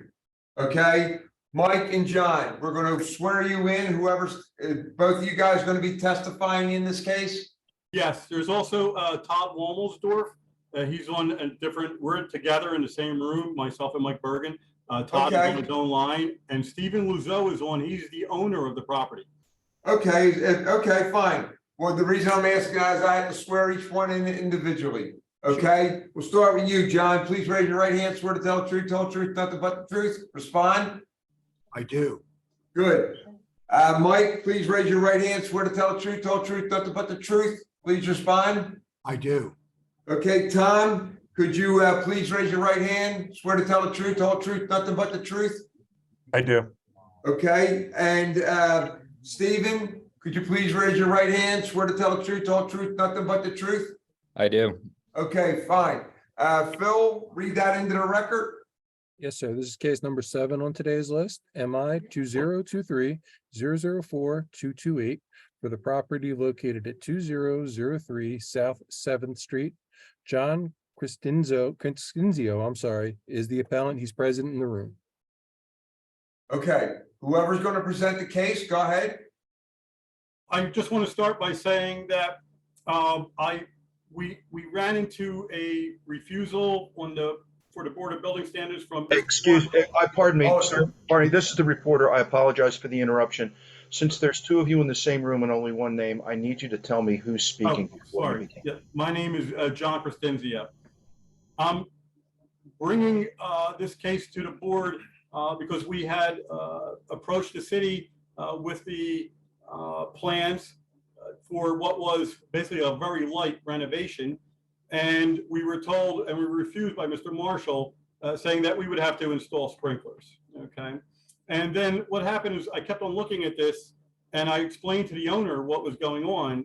Okay, Mike and John, we're gonna swear you in, whoever's, both of you guys gonna be testifying in this case? Yes, there's also Todd Womelsdorf. He's on a different, we're together in the same room, myself and Mike Bergen. Todd is Okay. on his own line, and Stephen Luzeau is on, he's the owner of the property. Okay, okay, fine. Well, the reason I'm asking is I have to swear each one in individually. Okay, we'll start with you, John. Please raise your right hand, swear to tell the truth, nothing but the truth. Respond. I do. Good. Mike, please raise your right hand, swear to tell the truth, nothing but the truth. Please respond. I do. Okay, Tom, could you please raise your right hand, swear to tell the truth, nothing but the truth? I do. Okay, and Stephen, Could you please raise your right hand, swear to tell the truth, all truth, nothing but the truth? I do. Okay, fine. Phil, read that into the record. Yes, sir. This is case number 7 on today's list, MI 2023-004-228 for the property located at 2003 South 7th Street. John Crescenzio, I'm sorry, is the appellant. He's present in the room. Okay, whoever's going to present the case, go ahead. I just want to start by saying that we ran into a refusal for the Board of Building Standards from. Pardon me, Oh, sir. Pardon me, this is the reporter. I apologize for the interruption. Since there's 2 of you in the same room and only one name, I need you to tell me who's speaking. Oh, sorry. Yeah, my name is John Crescenzio. I'm bringing this case to the board because we had approached the city with the plans for what was basically a very light renovation. And we were told, and we were refused by Mr. Marshall, saying that we would have to install sprinklers, okay? And then what happened is I kept on looking at this and I explained to the owner what was going on.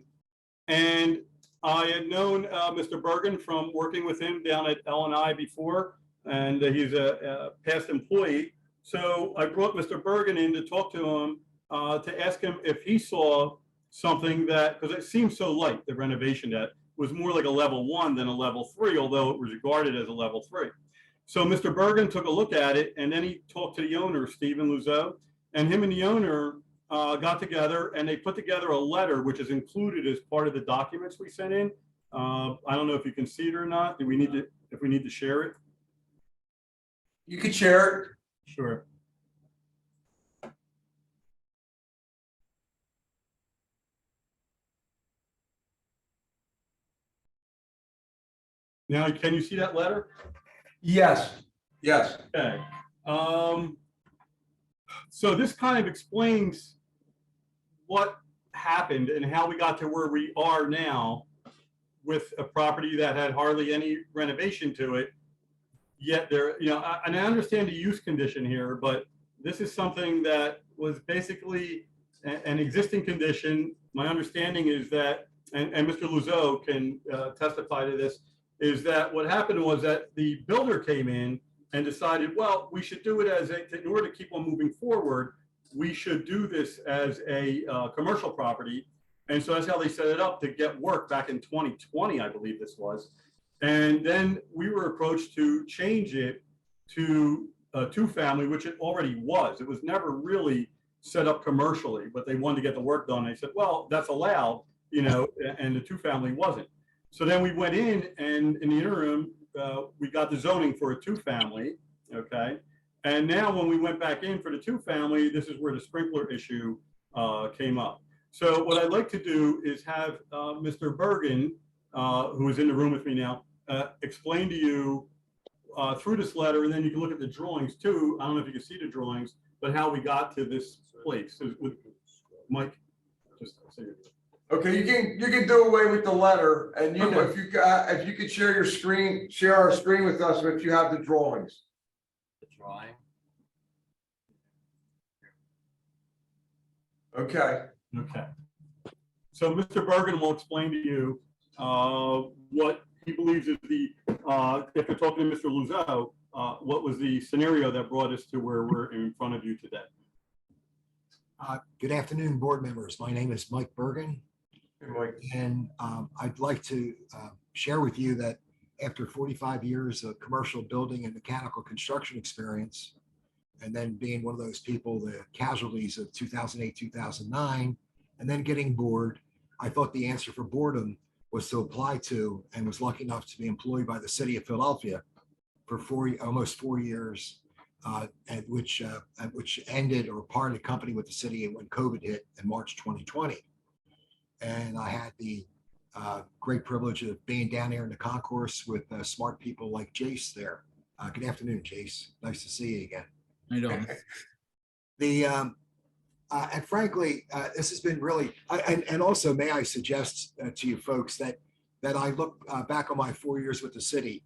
And I had known Mr. Bergen from working with him down at L&I before, and he's a past employee. So I brought Mr. Bergen in to talk to him, to ask him if he saw something that, because it seemed so light, the renovation, that was more like a level 1 than a level 3, although it was regarded as a level 3. So Mr. Bergen took a look at it, and then he talked to the owner, Stephen Luzeau, and him and the owner got together and they put together a letter, which is included as part of the documents we sent in. I don't know if you can see it or not. Do we need to, if we need to share it? You can share it. Sure. Now, can you see that letter? Yes, yes. Okay. So this kind of explains what happened and how we got to where we are now with a property that had hardly any renovation to it. Yet there, you know, and I understand the use condition here, but this is something that was basically an existing condition. My understanding is that, and Mr. Luzeau can testify to this, is that what happened was that the builder came in and decided, well, we should do it as a, in order to keep on moving forward, we should do this as a commercial property. And so that's how they set it up to get work back in 2020, I believe this was. And then we were approached to change it to a 2-family, which it already was. It was never really set up commercially, but they wanted to get the work done. They said, well, that's allowed, you know, and the 2-family wasn't. So then we went in, and in the interim, we got the zoning for a 2-family, okay? And now when we went back in for the 2-family, this is where the sprinkler issue came up. So what I'd like to do is have Mr. Bergen, who is in the room with me now, explain to you through this letter, and then you can look at the drawings too. I don't know if you can see the drawings, but how we got to this place. So with Mike, just say it. Okay, you can do away with the letter, and you, Okay. if you could share your screen, share our screen with us if you have the drawings. The drawing. Okay. Okay. So Mr. Bergen will explain to you what he believes is the, if you're talking to Mr. Luzeau, what was the scenario that brought us to where we're in front of you today. Good afternoon, board members. My name is Mike Bergen. Hey, Mike. And I'd like to share with you that after 45 years of commercial building and mechanical construction experience, and then being one of those people, the casualties of 2008, 2009, and then getting bored, I thought the answer for boredom was to apply to, and was lucky enough to be employed by the city of Philadelphia for almost 4 years, which ended or parted company with the city when COVID hit in March 2020. And I had the great privilege of being down there in the concourse with smart people like Jace there. Good afternoon, Jace. Nice to see you again. I don't. And frankly, this has been really, and also may I suggest to you folks that I look back on my 4 years with the city.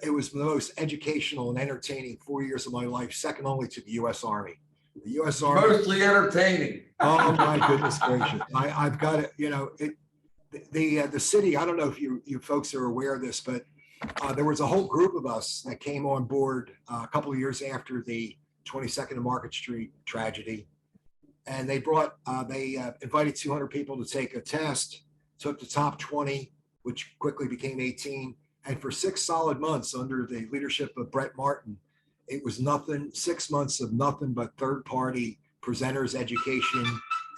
It was the most educational and entertaining 4 years of my life, second only to the U.S. Army. The US Army. Mostly entertaining. Oh, my goodness gracious. I've got it, you know, the city, I don't know if you folks are aware of this, but there was a whole group of us that came on board a couple of years after the 22nd and Market Street tragedy. And they invited 200 people to take a test, took the top 20, which quickly became 18. And for 6 solid months under the leadership of Brett Martin, it was 6 months of nothing but third-party presenters, education,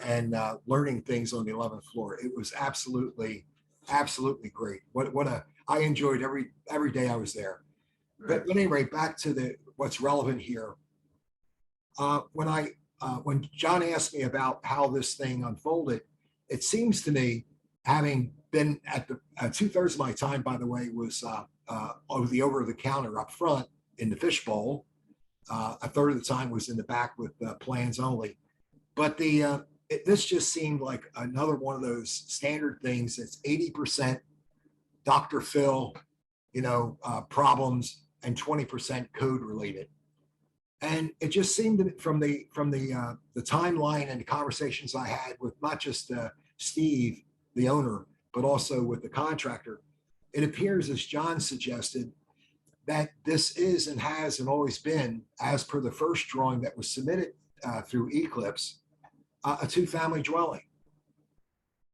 and learning things on the 11th floor. It was absolutely great. I enjoyed every day I was there. But anyway, back to what's relevant here. When John asked me about how this thing unfolded, it seems to me, having been at the 2/3 of my time, by the way, was over the counter up front in the fishbowl. A third of the time was in the back with plans only. But this just seemed like another one of those standard things that's 80% Dr. Phil, problems, and 20% code related. And it just seemed from the timeline and the conversations I had with not just Steve, the owner, but also with the contractor, it appears, as John suggested, that this is and has and always been, as per the first drawing that was submitted through Eclipse, a 2-family dwelling.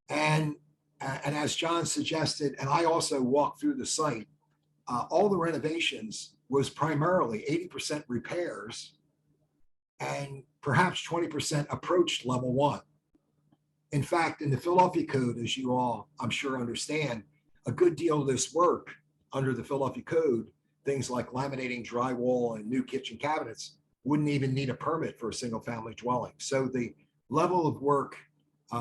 And as John suggested, and I also walked through the site, all the renovations was primarily 80% repairs and perhaps 20% approached level 1. In fact, in the Philadelphia Code, as you all, I'm sure, understand, a good deal of this work under the Philadelphia Code, things like laminating drywall and new kitchen cabinets, wouldn't even need a permit for a single family dwelling. So the level of work,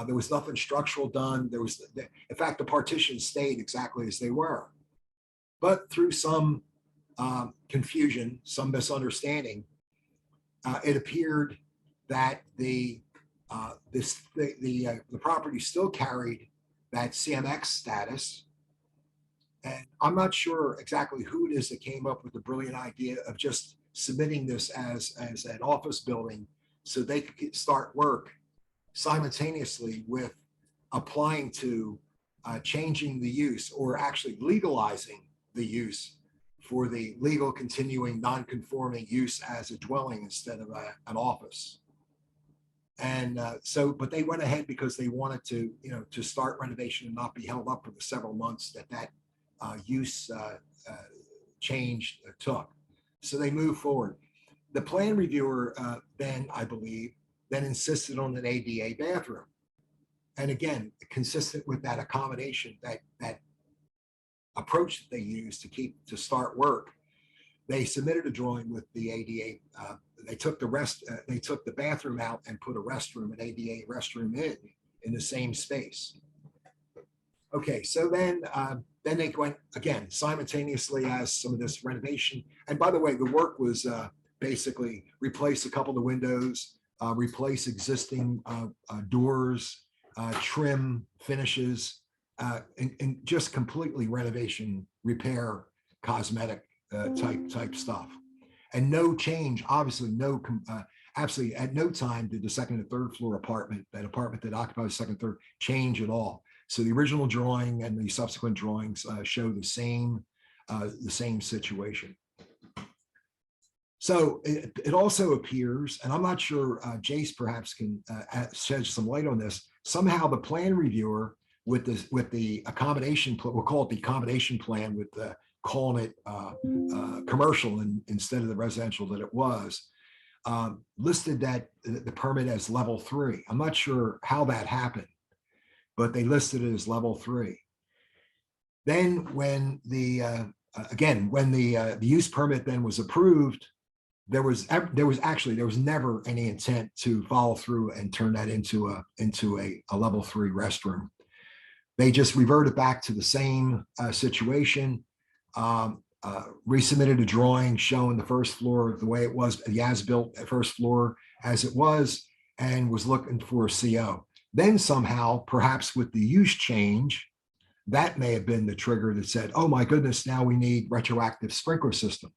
there was nothing structural done. In fact, the partitions stayed exactly as they were. But through some confusion, some misunderstanding, it appeared that the property still carried that CMX status. And I'm not sure exactly who it is that came up with the brilliant idea of just submitting this as an office building so they could start work simultaneously with applying to changing the use, or actually legalizing the use for the legal continuing non-conforming use as a dwelling instead of an office. And but they went ahead because they wanted to start renovation and not be held up for the several months that use change took. So they moved forward. The plan reviewer then, I believe, insisted on an ADA bathroom. And again, consistent with that accommodation, that approach that they used to start work, they submitted a drawing with the ADA. They took the bathroom out and put a restroom, an ADA restroom in the same space. Okay, so then they went again simultaneously as some of this renovation. And by the way, the work was basically replace a couple of the windows, replace existing doors, trim finishes, and just completely renovation, repair, cosmetic type stuff. And no change, obviously absolutely at no time did the second and third floor apartment that occupies the second and third change at all. So the original drawing and the subsequent drawings show the same situation. So it also appears, and I'm not sure, Jace perhaps can shed some light on this. Somehow the plan reviewer with the accommodation, we'll call it the accommodation plan, with calling it commercial instead of the residential that it was, listed that the permit as level 3. I'm not sure how that happened, but they listed it as level 3. Then when the use permit then was approved, there was never any intent to follow through and turn that into a level 3 restroom. They just reverted back to the same situation, resubmitted a drawing showing the first floor the way it was, the as-built first floor as it was, and was looking for a CO. Then somehow, perhaps with the use change, that may have been the trigger that said, oh my goodness, now we need retroactive sprinkler system.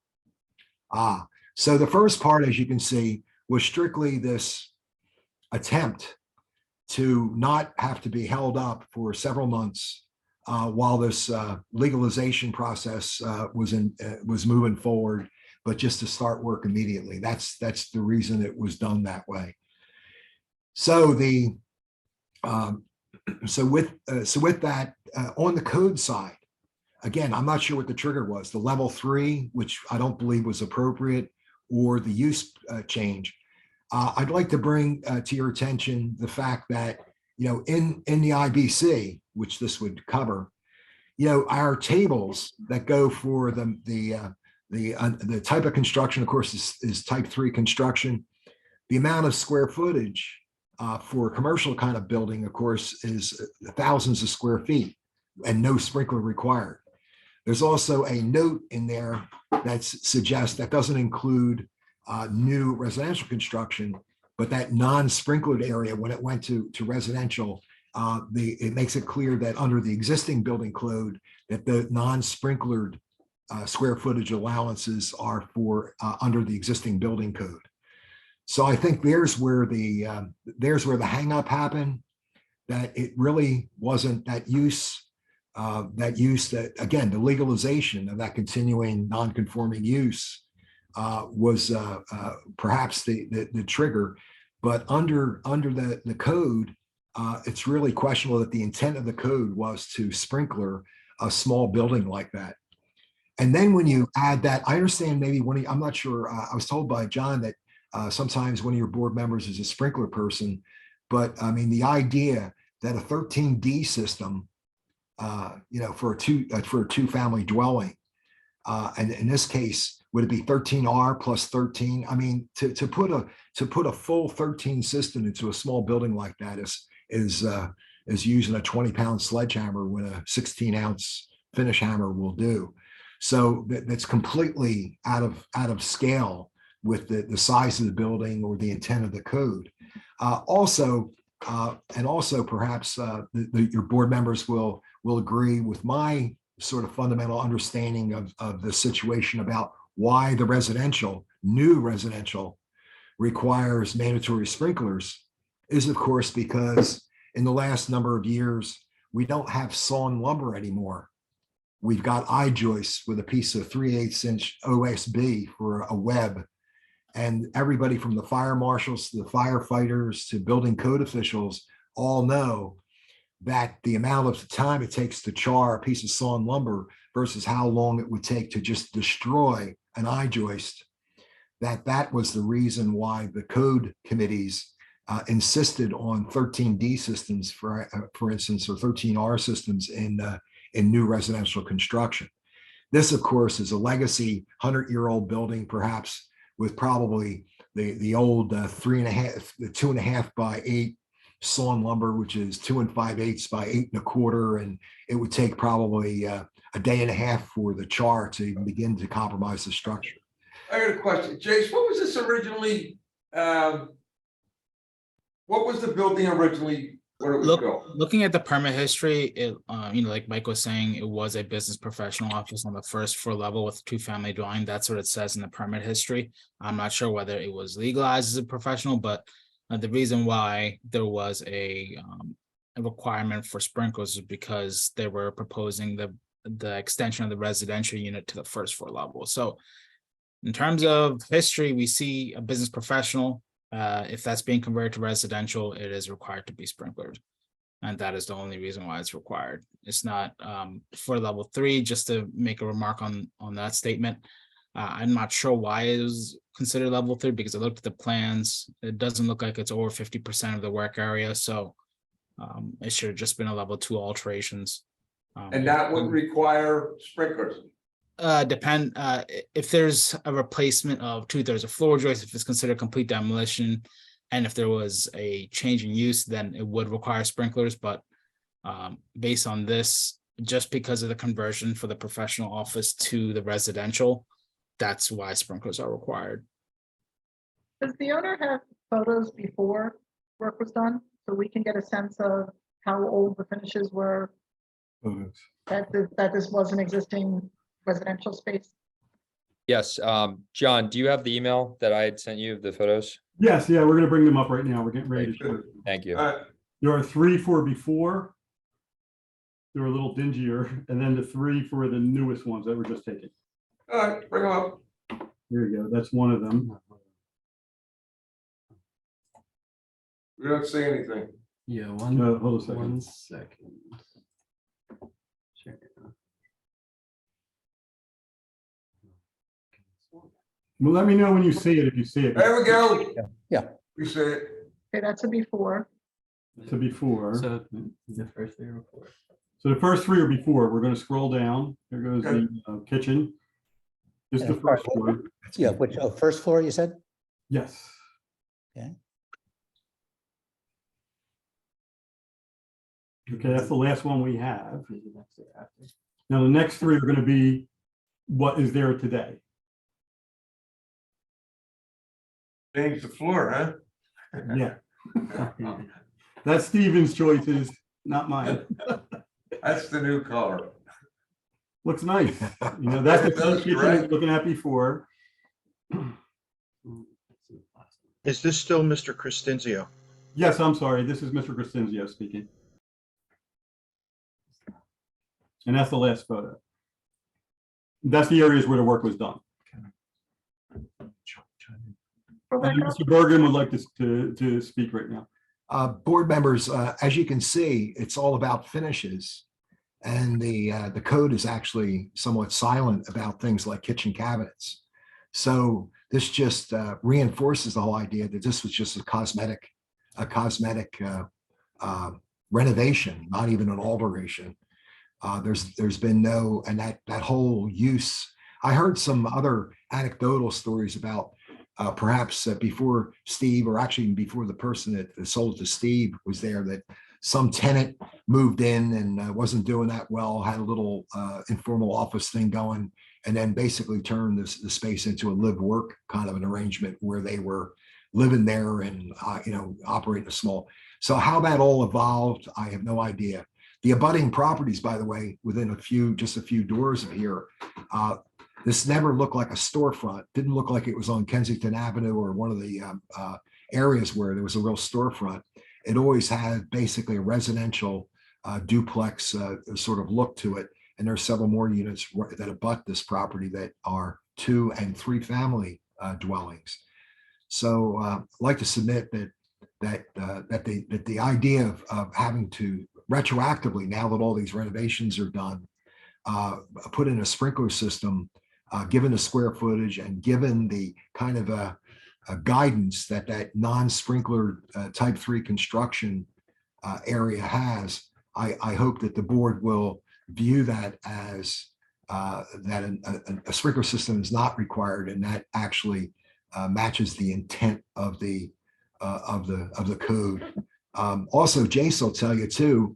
So the first part, as you can see, was strictly this attempt to not have to be held up for several months while this legalization process was moving forward, but just to start work immediately. That's the reason it was done that way. So the so with that on the code side, again, I'm not sure what the trigger was, the level 3, which I don't believe was appropriate, or the use change. I'd like to bring to your attention the fact that, you know, in the IBC, which this would cover, you know, our tables that go for the type of construction, of course, is type 3 construction. The amount of square footage for a commercial kind of building, of course, is thousands of square feet and no sprinkler required. There's also a note in there that suggests that doesn't include new residential construction, but that non-sprinklered area, when it went to residential, it makes it clear that under the existing building code, that the non-sprinklered square footage allowances are for under the existing building code. So I think there's where the hang up happened, that it really wasn't that use that, again, the legalization of that continuing non-conforming use was perhaps the trigger, but under the code, it's really questionable that the intent of the code was to sprinkler a small building like that. And then when you add that, I understand maybe I'm not sure, I was told by John that sometimes one of your board members is a sprinkler person, but I mean, the idea that a 13D system, you know, for a two-family dwelling, and in this case, would it be 13R plus 13? I mean, to put a full 13 system into a small building like that is using a 20-pound sledgehammer when a 16-ounce finish hammer will do. So that's completely out of scale with the size of the building or the intent of the code. Also perhaps your board members will agree with my sort of fundamental understanding of the situation about why the new residential requires mandatory sprinklers is, of course, because in the last number of years, we don't have sawn lumber anymore. We've got I-joists with a piece of 3/8-inch OSB for a web. And everybody from the fire marshals to the firefighters to building code officials all know that the amount of time it takes to char a piece of sawn lumber versus how long it would take to just destroy an I-joist, that was the reason why the code committees insisted on 13D systems, for instance, or 13R systems in new residential construction. This, of course, is a legacy 100-year-old building, perhaps, with probably the old 2.5 by 8 sawn lumber, which is 2 5/8 by 8 1/4, and it would take probably a day and a half for the char to even begin to compromise the structure. I got a question, Jace. What was this originally? What was the building originally? Where it was built? Looking at the permit history, it you know, like Mike was saying, it was a business professional office on the first floor level with 2-family dwelling. That's what it says in the permit history. I'm not sure whether it was legalized as a professional, but the reason why there was a requirement for sprinklers is because they were proposing the extension of the residential unit to the first floor level. So in terms of history, we see a business professional. If that's being converted to residential, it is required to be sprinkled. And that is the only reason why it's required. It's not for level 3, just to make a remark on that statement. I'm not sure why it was considered level 3, because I looked at the plans. It doesn't look like it's over 50% of the work area. So it should have just been a level 2 alterations. And that would require sprinklers. Depend if there's a replacement of 2/3 of floor joist, if it's considered complete demolition, and if there was a change in use, then it would require sprinklers. But based on this, just because of the conversion for the professional office to the residential, that's why sprinklers are required. Does the owner have photos before work was done, so we can get a sense of how old the finishes were? That this was an existing residential space? Yes, John, do you have the email that I had sent you of the photos? Yes, yeah, we're gonna bring them up right now. We're getting ready to show. Thank you. There are 3 for before. They're a little dingier, and then the 3 for the newest ones that were just taken. All right, bring them up. There you go. That's one of them. We don't see anything. Yeah, Hold a second. 1 second. Check it out. Well, let me know when you see it, if you see it. There we go. Yeah. We see it. Okay, that's a before. To before. So the first 3 or 4. So the first 3 are before. We're going to scroll down. Here goes the kitchen. Just the first floor. Yeah, which, first floor, you said? Yes. Okay. Okay, that's the last one we have. Now, the next 3 are going to be what is there today. Change the floor, huh? Yeah. That's Steven's choices, not mine. That's the new color. Looks nice. You know, that's the It does, kitchen correct. I was looking at before. Is this still Mr. Crescenzio? Yes, I'm sorry. This is Mr. Crescenzio speaking. And that's the last photo. That's the areas where the work was done. And Mr. Bergen would like to speak right now. Board members, as you can see, it's all about finishes. And the code is actually somewhat silent about things like kitchen cabinets. So this just reinforces the whole idea that this was just a cosmetic renovation, not even an alteration. There's been no, and that whole use. I heard some other anecdotal stories about perhaps before Steve, or actually before the person that sold to Steve was there, that some tenant moved in and wasn't doing that well, had a little informal office thing going, and then basically turned the space into a live work kind of an arrangement where they were living there and operating a small. So how that all evolved, I have no idea. The abutting properties, by the way, within just a few doors of here, this never looked like a storefront. Didn't look like it was on Kensington Avenue or one of the areas where there was a real storefront. It always had basically a residential duplex sort of look to it. And there are several more units that abut this property that are 2 and 3 family dwellings. So I'd like to submit that the idea of having to retroactively, now that all these renovations are done, put in a sprinkler system, given the square footage and given the kind of a guidance that non-sprinkler type 3 construction area has, I hope that the board will view that as that a sprinkler system is not required, and that actually matches the intent of the code. Also, Jace will tell you too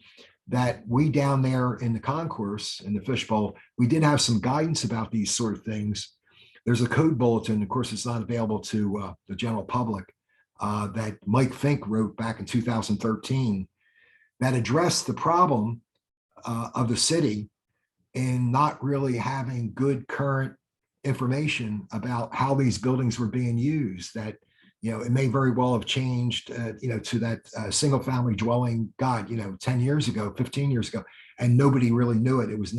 that we down there in the concourse in the fishbowl, we did have some guidance about these sort of things. There's a code bulletin, of course, it's not available to the general public, that Mike Fink wrote back in 2013 that addressed the problem of the city in not really having good current information about how these buildings were being used. That it may very well have changed, to that single family dwelling, 10 years ago, 15 years ago, and nobody really knew it. It was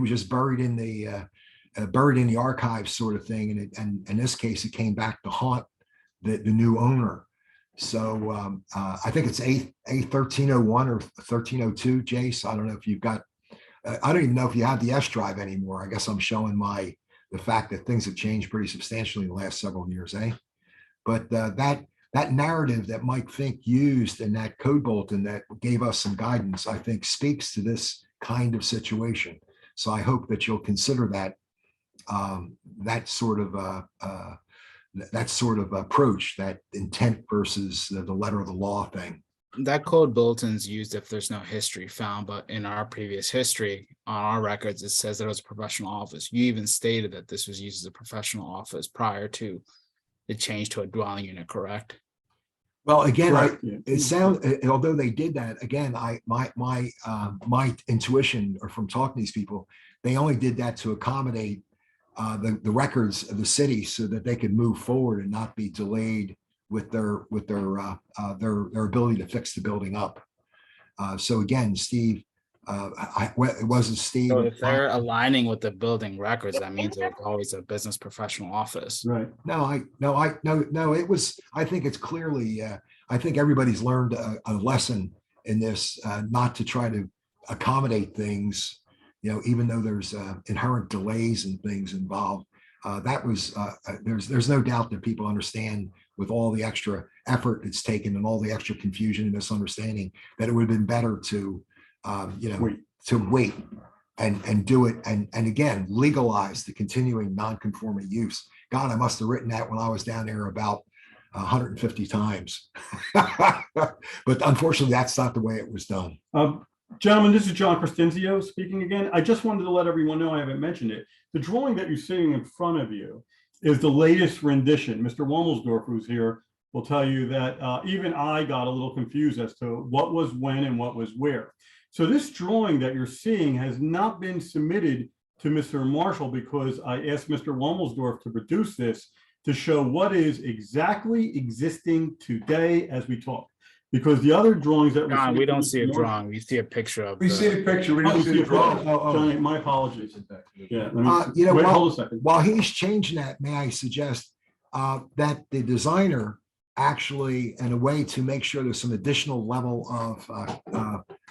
just buried in the archives sort of thing. And in this case, it came back to haunt the new owner. So I think it's A 1301 or 1302, Jace. I don't know if you've got, I don't even know if you have the S drive anymore. I guess I'm showing the fact that things have changed pretty substantially in the last several years, eh? But that narrative that Mike Fink used in that code bulletin that gave us some guidance, I think speaks to this kind of situation. So I hope that you'll consider that sort of approach, that intent versus the letter of the law thing. That code bulletin's used if there's no history found, but in our previous history on our records, it says that it was a professional office. You even stated that this was used as a professional office prior to the change to a dwelling unit, correct? Well, again, Correct. it sounds, although they did that, again, my intuition, or from talking to these people, they only did that to accommodate the records of the city so that they could move forward and not be delayed with their ability to fix the building up. So again, Steve, it wasn't Steve. So if they're aligning with the building records, that means it's always a business professional office. Right. No, it was, I think it's clearly, I think everybody's learned a lesson in this, not to try to accommodate things, even though there's inherent delays and things involved. That was, there's no doubt that people understand, with all the extra effort it's taken and all the extra confusion and misunderstanding, that it would have been better to, wait and do it. And again, legalize the continuing non-conforming use. God, I must have written that when I was down there about 150 times. But unfortunately, that's not the way it was done. Gentlemen, this is John Crescenzio speaking again. I just wanted to let everyone know, I haven't mentioned it. The drawing that you're seeing in front of you is the latest rendition. Mr. Womelsdorf, who's here, will tell you that even I got a little confused as to what was when and what was where. So this drawing that you're seeing has not been submitted to Mr. Marshall because I asked Mr. Womelsdorf to produce this to show what is exactly existing today as we talk. Because the other drawings that John, we don't see a drawing. We see a picture of. We see the picture, we don't see the drawing. Johnny, my apologies. Yeah, While, hold a second. while he's changing that, may I suggest that the designer actually, in a way to make sure there's some additional level of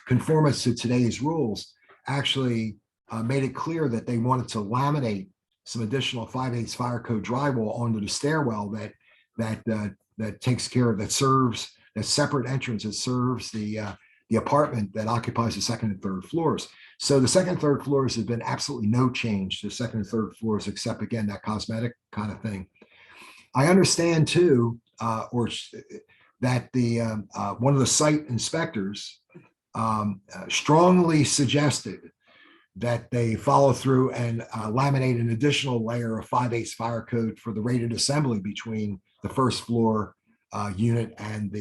conformance to today's rules, actually made it clear that they wanted to laminate some additional 5/8 fire code drywall onto the stairwell that takes care of, that serves, that separate entrance that serves the apartment that occupies the second and third floors. So the second and third floors have been absolutely no change to the second and third floors, except again, that cosmetic kind of thing. I understand too, that the one of the site inspectors strongly suggested that they follow through and laminate an additional layer of 5/8 fire code for the rated assembly between the first floor unit and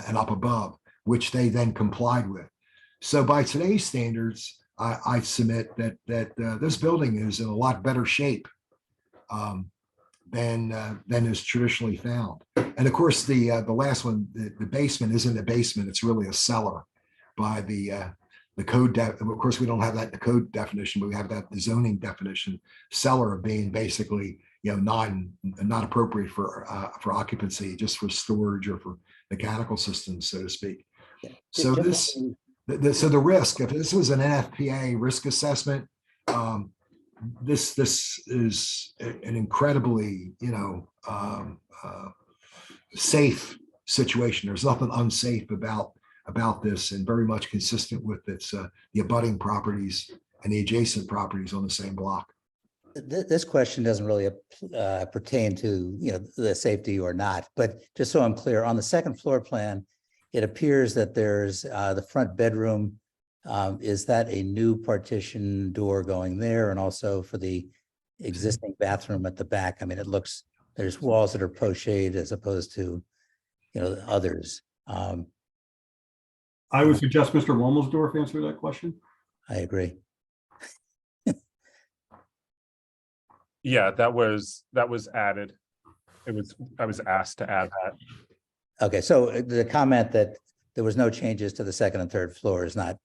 and up above, which they then complied with. So by today's standards, I submit that this building is in a lot better shape than is traditionally found. And of course, the last one, the basement isn't a basement; it's really a cellar by the code. Of course, we don't have that in the code definition, but we have that in the zoning definition. Cellar being basically, not appropriate for occupancy, just for storage or for mechanical systems, so to speak. So so the risk, if this was an NFPA risk assessment, this is an incredibly safe situation. There's nothing unsafe about this, and very much consistent with its the abutting properties and the adjacent properties on the same block. This question doesn't really pertain to, the safety or not, but just so I'm clear, on the second floor plan, it appears that there's the front bedroom. Is that a new partition door going there? And also for the existing bathroom at the back? I mean, it looks, there's walls that are pochade as opposed to, others. I would suggest Mr. Womelsdorf answer that question. I agree. Yeah, that was added. I was asked to add that. Okay, so the comment that there was no changes to the second and third floor is not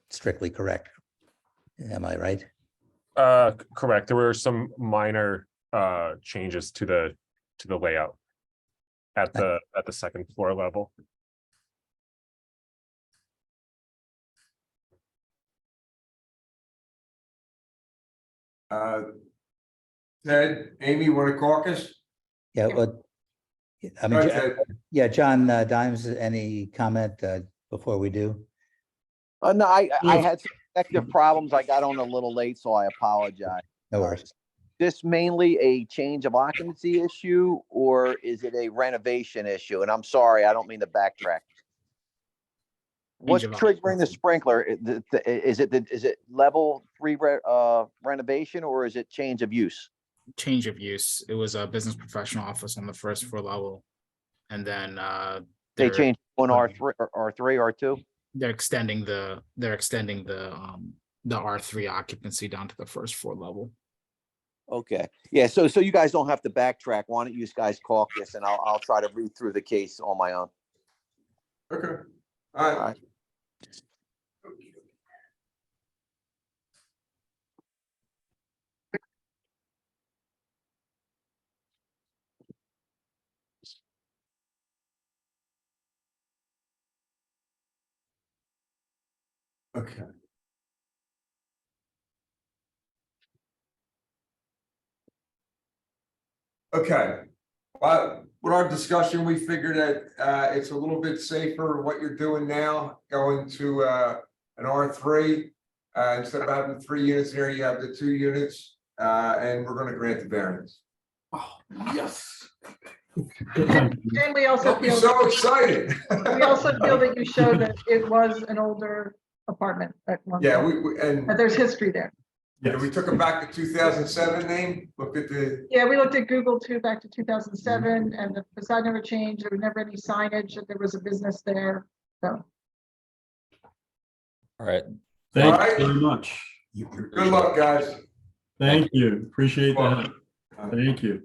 strictly correct. Am I right? Correct. There were some minor changes to the layout at the second floor level. Ted, Amy, want to caucus? Yeah, well, I Go mean, ahead, Ted. yeah, John Dimes, any comment before we do? No, I had some connective problems. I got on a little late, so I apologize. No worries. This mainly a change of occupancy issue, or is it a renovation issue? And I'm sorry, I don't mean to backtrack. What's of triggering the sprinkler? Is it level 3 renovation, or is it change of use? Change of use. It was a business professional office on the first floor level. And then They changed one R3 or R3, R2? They're extending the R3 occupancy down to the first floor level. Okay, yeah, so you guys don't have to backtrack. Why don't you guys caucus and I'll try to read through the case on my own. Okay. All All right. right. Okay. Okay. With our discussion, we figured that it's a little bit safer what you're doing now, going to an R3. Instead of having 3 units there, you have the 2 units, and we're going to grant the variance. Oh, yes. And we also Don't be feel, so excited. we also feel that you showed that it was an older apartment at one Yeah, point, and that there's history there. yeah, we took it back to 2007 name, looked at the, Yeah, we looked at Google too, back to 2007, and the facade never changed. There was never any signage that there was a business there, so. All right. Thank All right. you very much. good luck, guys. Thank you. Appreciate that. Welcome. Thank you.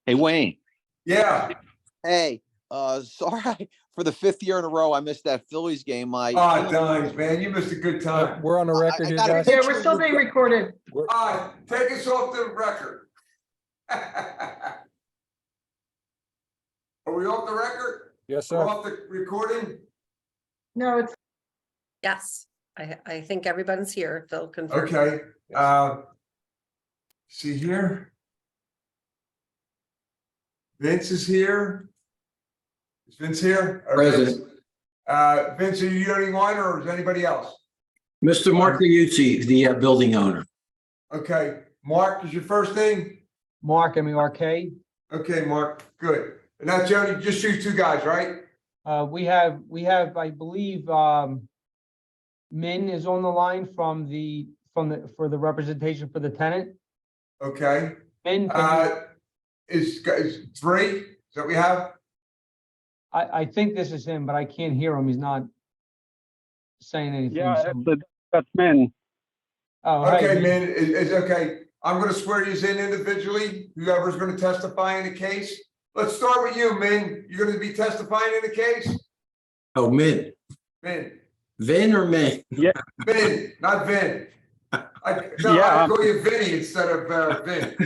Hey, Wayne. Yeah. Hey, sorry for the 5th year in a row I missed that Phillies game. Dimes, man, you missed a good time. We're on the record I here, got a guys. Yeah, picture we're of still your being recorded. Take us off the record. Are we off the record? Yes, We're sir. off the recording? No, it's, Yes, I think everybody's here. Phil confirmed. Okay, see here. Vince is here. Is Vince here? Okay. Present. Vince, are you the only one or is anybody else? Mr. Mark Liuzzi, the building owner. Okay, Mark is your first name? Mark, M-E-R-K. Okay, Mark, good. And now Jody, just you 2 guys, right? We have, I believe, Min is on the line for the representation for the tenant. Okay. Min, can you- Is 3? Is that what we have? I think this is him, but I can't hear him. He's not saying anything. Yeah, so- that's Min. Oh, hey, Okay, Min. man, it's okay. I'm gonna swear these in individually, whoever's gonna testify in the case. Let's start with you, Min. You're gonna be testifying in the case? Oh, Min. Min, Vin or Min? Yeah. Vin, not Vin. I Yeah. call you Vinny instead of Vin.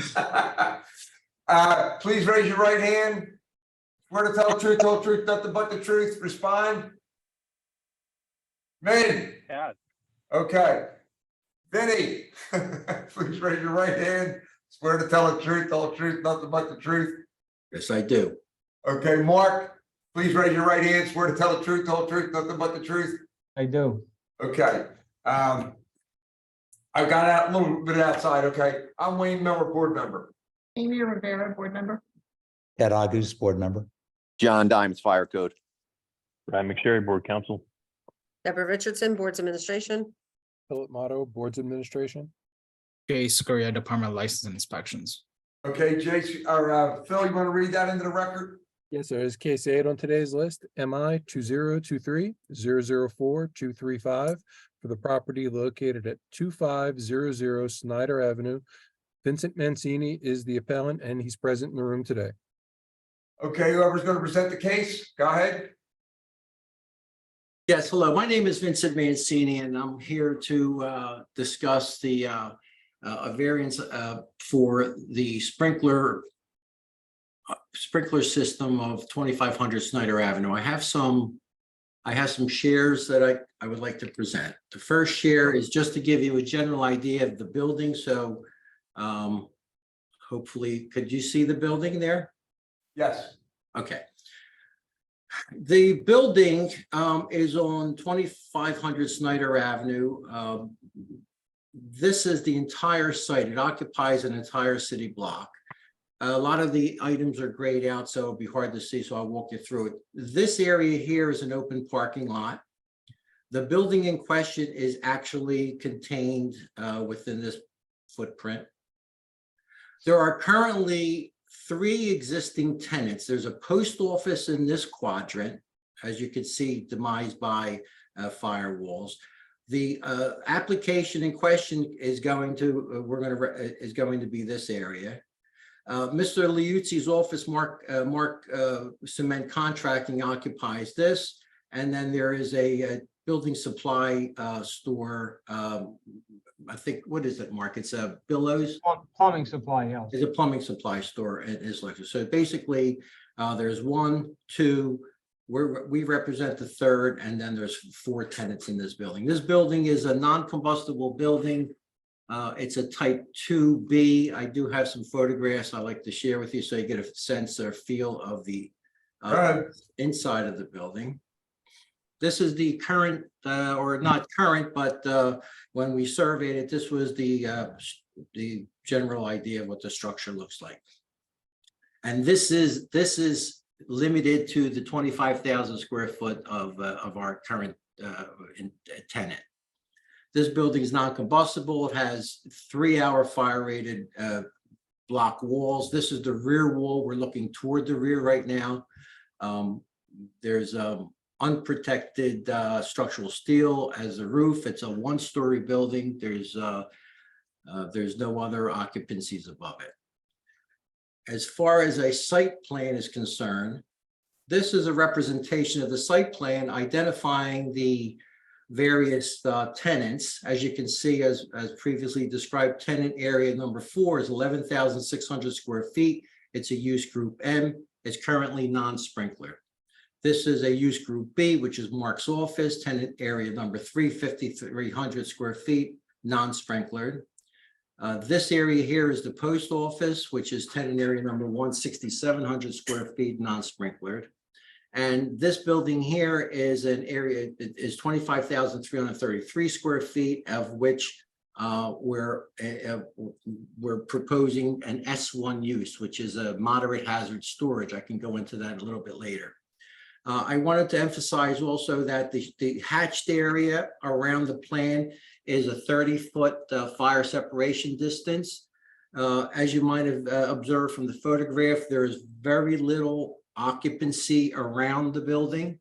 Please raise your right hand. Swear to tell the truth, nothing but the truth. Respond. Min. Yeah. Okay. Vinny, please raise your right hand. Swear to tell the truth, nothing but the truth. Yes, I do. Okay, Mark, please raise your right hand. Swear to tell the truth, nothing but the truth. I do. Okay. I got out a little bit outside. Okay. I'm Wayne Miller, board member. Amy Rivera, board member. Ed Agus, board member. John Dimes, Fire Code. Ryan McSherry, Board Counsel. Deborah Richardson, Boards Administration. Philip Motto, Boards Administration. Jay Scoria, Department of License and Inspections. Okay, Jason, or Phil, you want to read that into the record? Yes, there is case 8 on today's list, MI 2023-004-235 for the property located at 2500 Snyder Avenue. Vincent Mancini is the appellant and he's present in the room today. Okay, whoever's going to present the case, go ahead. Yes, hello. My name is Vincent Mancini, and I'm here to discuss the a variance for the sprinkler system of 2500 Snyder Avenue. I have some shares that I would like to present. The first share is just to give you a general idea of the building. So hopefully, could you see the building there? Yes. Okay. The building is on 2500 Snyder Avenue. This is the entire site. It occupies an entire city block. A lot of the items are grayed out, so it'll be hard to see, so I'll walk you through it. This area here is an open parking lot. The building in question is actually contained within this footprint. There are currently three existing tenants. There's a post office in this quadrant, as you can see, demised by firewalls. The application in question is going to be this area. Mr. Liuzzi's office, Mark Cement Contracting, occupies this, and then there is a building supply store. I think, what is it, Mark? It's a Billows. Plumbing supply, yeah. It's a plumbing supply store in Islington. So basically, there's 1, 2. We represent the third, and then there's 4 tenants in this building. This building is a non-combustible building. It's a type 2B. I do have some photographs I'd like to share with you so you get a sense or feel of the inside of the building. This is the current, or not current, but when we surveyed it, this was the general idea of what the structure looks like. And this is limited to the 25,000 square foot of our current tenant. This building is non-combustible. It has 3-hour fire rated block walls. This is the rear wall. We're looking toward the rear right now. There's unprotected structural steel as a roof. It's a 1-story building. There's no other occupancies above it. As far as a site plan is concerned, this is a representation of the site plan identifying the various tenants. As you can see, as previously described, tenant area number 4 is 11,600 square feet. It's a use group M. It's currently non-sprinkler. This is a use group B, which is Mark's office, tenant area number 3, 5,300 square feet, non-sprinklered. This area here is the post office, which is tenant area number 1, 6,700 square feet, non-sprinklered. And this building here is an area that is 25,333 square feet, of which we're proposing an S1 use, which is a moderate hazard storage. I can go into that a little bit later. I wanted to emphasize also that the hatched area around the plan is a 30-foot fire separation distance. As you might have observed from the photograph, there is very little occupancy around the building.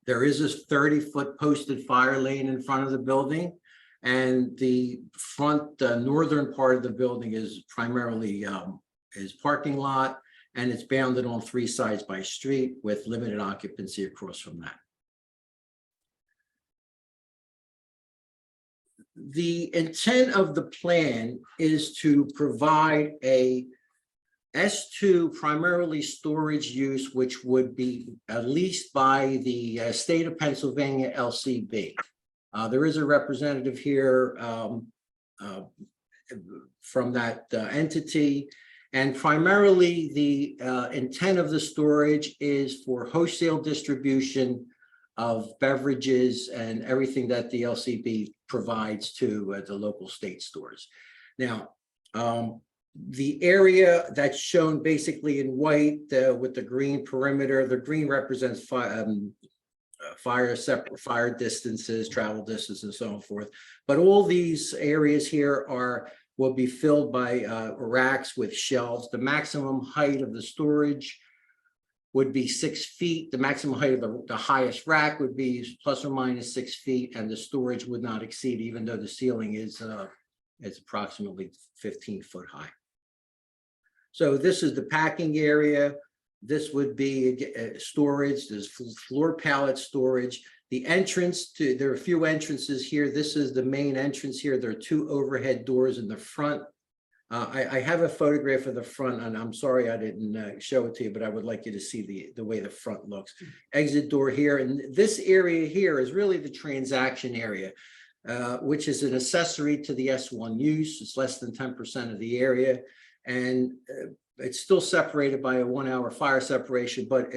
There is this 30-foot posted fire lane in front of the building, and the front northern part of the building is primarily is parking lot, and it's bounded on 3 sides by street with limited occupancy across from that. The intent of the plan is to provide a S2 primarily storage use, which would be leased by the state of Pennsylvania LCB. There is a representative here from that entity, and primarily the intent of the storage is for wholesale distribution of beverages and everything that the LCB provides to the local state stores. Now, the area that's shown basically in white with the green perimeter, the green represents fire distances, travel distance, and so forth. But all these areas here will be filled by racks with shelves. The maximum height of the storage would be 6 feet. The maximum height of the highest rack would be plus or minus 6 feet, and the storage would not exceed, even though the ceiling is approximately 15 foot high. So this is the packing area. This would be storage. There's floor pallet storage. The entrance there are a few entrances here. This is the main entrance here. There are 2 overhead doors in the front. I have a photograph of the front, and I'm sorry I didn't show it to you, but I would like you to see the way the front looks. Exit door here, and this area here is really the transaction area, which is an accessory to the S1 use. It's less than 10% of the area, and it's still separated by a 1-hour fire separation, but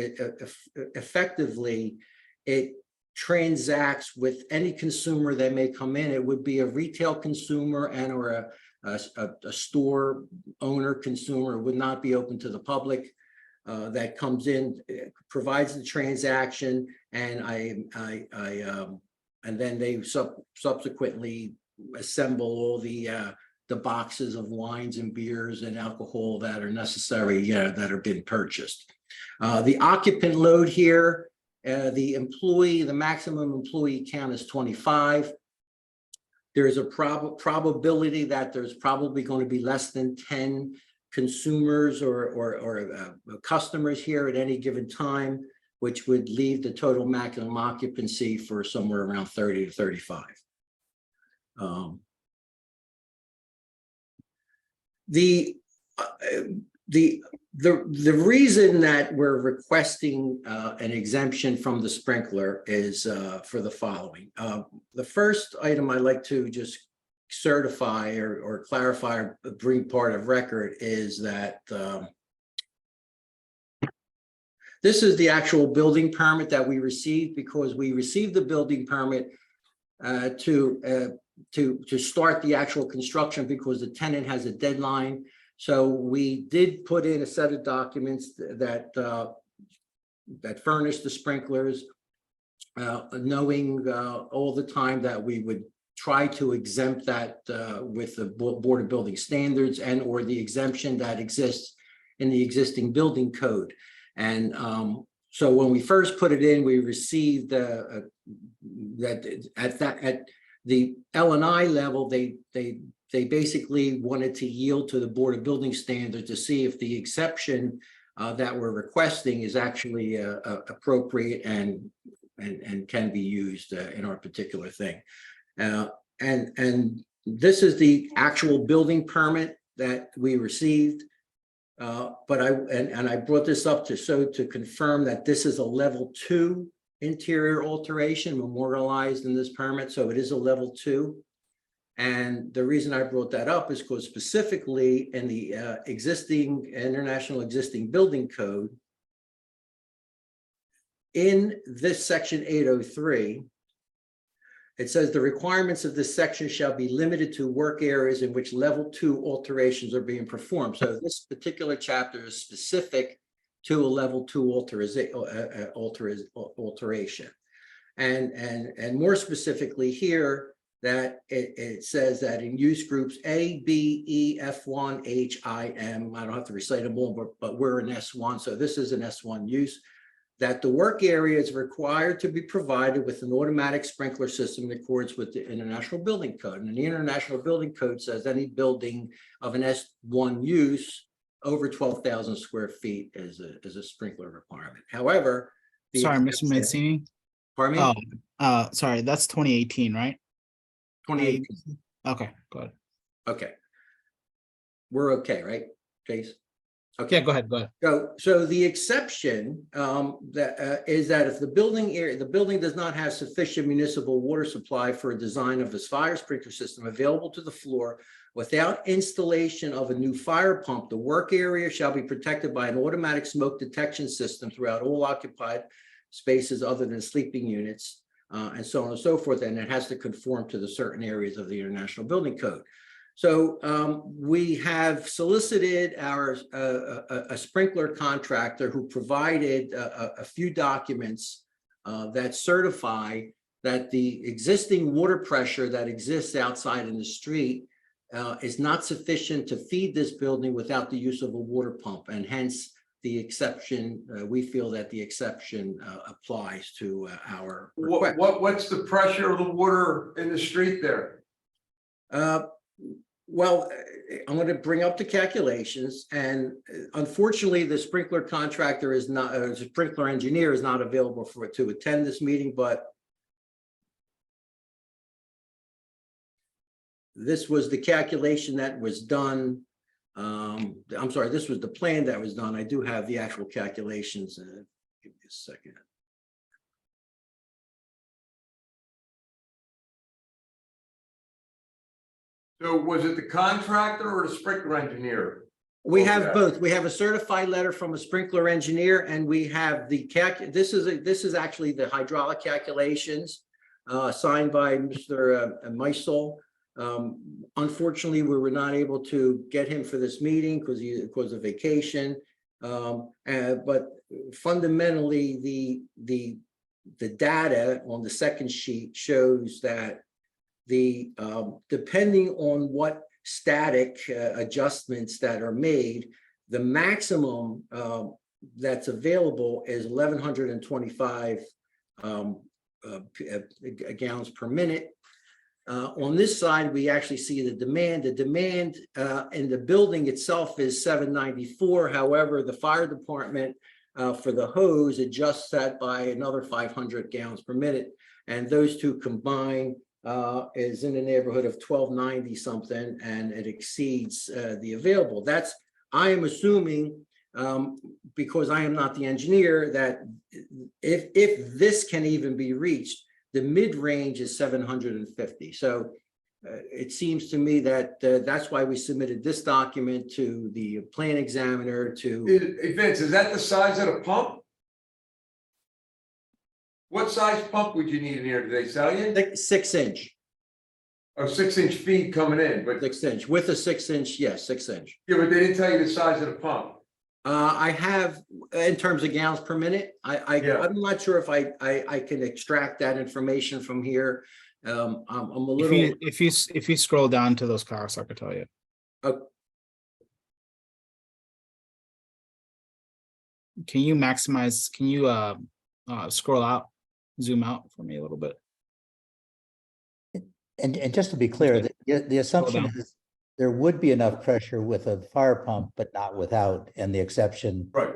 effectively it transacts with any consumer that may come in. It would be a retail consumer and or a store owner consumer. It would not be open to the public. That comes in, provides the transaction, and and then they subsequently assemble all the the boxes of wines and beers and alcohol that are necessary, that are being purchased. The occupant load here, the maximum employee count is 25. There's a probability that there's probably going to be less than 10 consumers or customers here at any given time, which would leave the total maximum occupancy for somewhere around 30 to 35. The reason that we're requesting an exemption from the sprinkler is for the following. The first item I'd like to just certify or clarify or bring part of record is that this is the actual building permit that we received, because we received the building permit to start the actual construction because the tenant has a deadline. So we did put in a set of documents that furnish the sprinklers, knowing all the time that we would try to exempt that with the Board of Building Standards and or the exemption that exists in the existing building code. And so when we first put it in, we received that at the L&I level, they basically wanted to yield to the Board of Building Standards to see if the exception that we're requesting is actually appropriate and can be used in our particular thing. And this is the actual building permit that we received. But I brought this up to confirm that this is a level 2 interior alteration memorialized in this permit. So it is a level 2. And the reason I brought that up is because specifically in the international existing building code, in this section 803, it says the requirements of this section shall be limited to work areas in which level 2 alterations are being performed. So this particular chapter is specific to a level 2 alteration. And more specifically here, that it says that in use groups A, B, E, F1, H, I, M, I don't have to recite them all, but we're in S1, so this is an S1 use, that the work area is required to be provided with an automatic sprinkler system in accordance with the International Building Code. And the International Building Code says any building of an S1 use over 12,000 square feet is a sprinkler requirement. However, sorry, Mr. Mancini. Pardon me? Oh, sorry, that's 2018, right? 2018. Okay, go ahead. Okay. We're okay, right, Chase? Okay. Yeah, go ahead. So the exception is that if the building does not have sufficient municipal water supply for a design of its fire sprinkler system available to the floor without installation of a new fire pump, the work area shall be protected by an automatic smoke detection system throughout all occupied spaces other than sleeping units, and so on and so forth. And it has to conform to the certain areas of the International Building Code. So we have solicited a sprinkler contractor who provided a few documents that certify that the existing water pressure that exists outside in the street is not sufficient to feed this building without the use of a water pump, and hence the exception. We feel that the exception applies to our request. What's the pressure of the water in the street there? Well, I'm going to bring up the calculations, and unfortunately, the sprinkler contractor is not, the sprinkler engineer is not available to attend this meeting, but this was the calculation that was done. I'm sorry, this was the plan that was done. I do have the actual calculations. Give me a second. So was it the contractor or the sprinkler engineer? We have both. We have a certified letter from a sprinkler engineer, and we have the this is actually the hydraulic calculations signed by Mr. Meisel. Unfortunately, we were not able to get him for this meeting because of vacation. But fundamentally, the data on the second sheet shows that depending on what static adjustments that are made. The maximum that's available is 1,125 gallons per minute. On this side, we actually see the demand. The demand in the building itself is 794. However, the fire department for the hose adjusts that by another 500 gallons per minute. And those two combined is in the neighborhood of 1,290 something, and it exceeds the available. That's, I am assuming, because I am not the engineer, that if this can even be reached, the mid-range is 750. So it seems to me that that's why we submitted this document to the plan examiner to. Hey, Vince, is that the size of the pump? What size pump would you need in here? Did they sell you? 6-inch. Oh, 6-inch feed coming in, but 6-inch with a 6-inch, yes, 6-inch. yeah, but they didn't tell you the size of the pump. I have, in terms of gallons per minute, Yeah. I'm not sure if I can extract that information from here. I'm a little. If you scroll down to those calcs, I could tell you. Can you maximize? Can you scroll out, zoom out for me a little bit? And just to be clear, the assumption down. is there would be enough pressure with a fire pump, but not without, and the exception Right.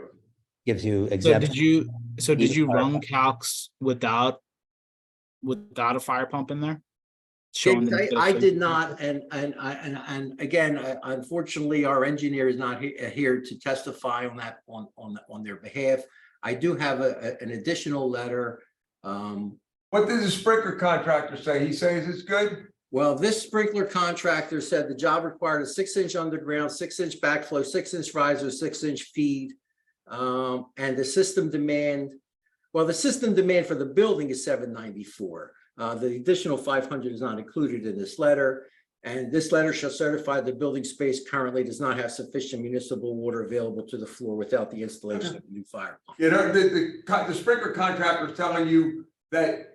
gives you So exemption. did you fire run pump. calcs without a fire pump in there? Showing the I did not, and again, unfortunately, our engineer is not here to testify on that on their behalf. I do have an additional letter. What did the sprinkler contractor say? He says it's good? Well, this sprinkler contractor said the job required a 6-inch underground, 6-inch backflow, 6-inch riser, 6-inch feed. And the system demand, well, the system demand for the building is 794. The additional 500 is not included in this letter. And this letter shall certify the building space currently does not have sufficient municipal water available to the floor without the installation of a new fire pump. You know, the sprinkler contractor is telling you that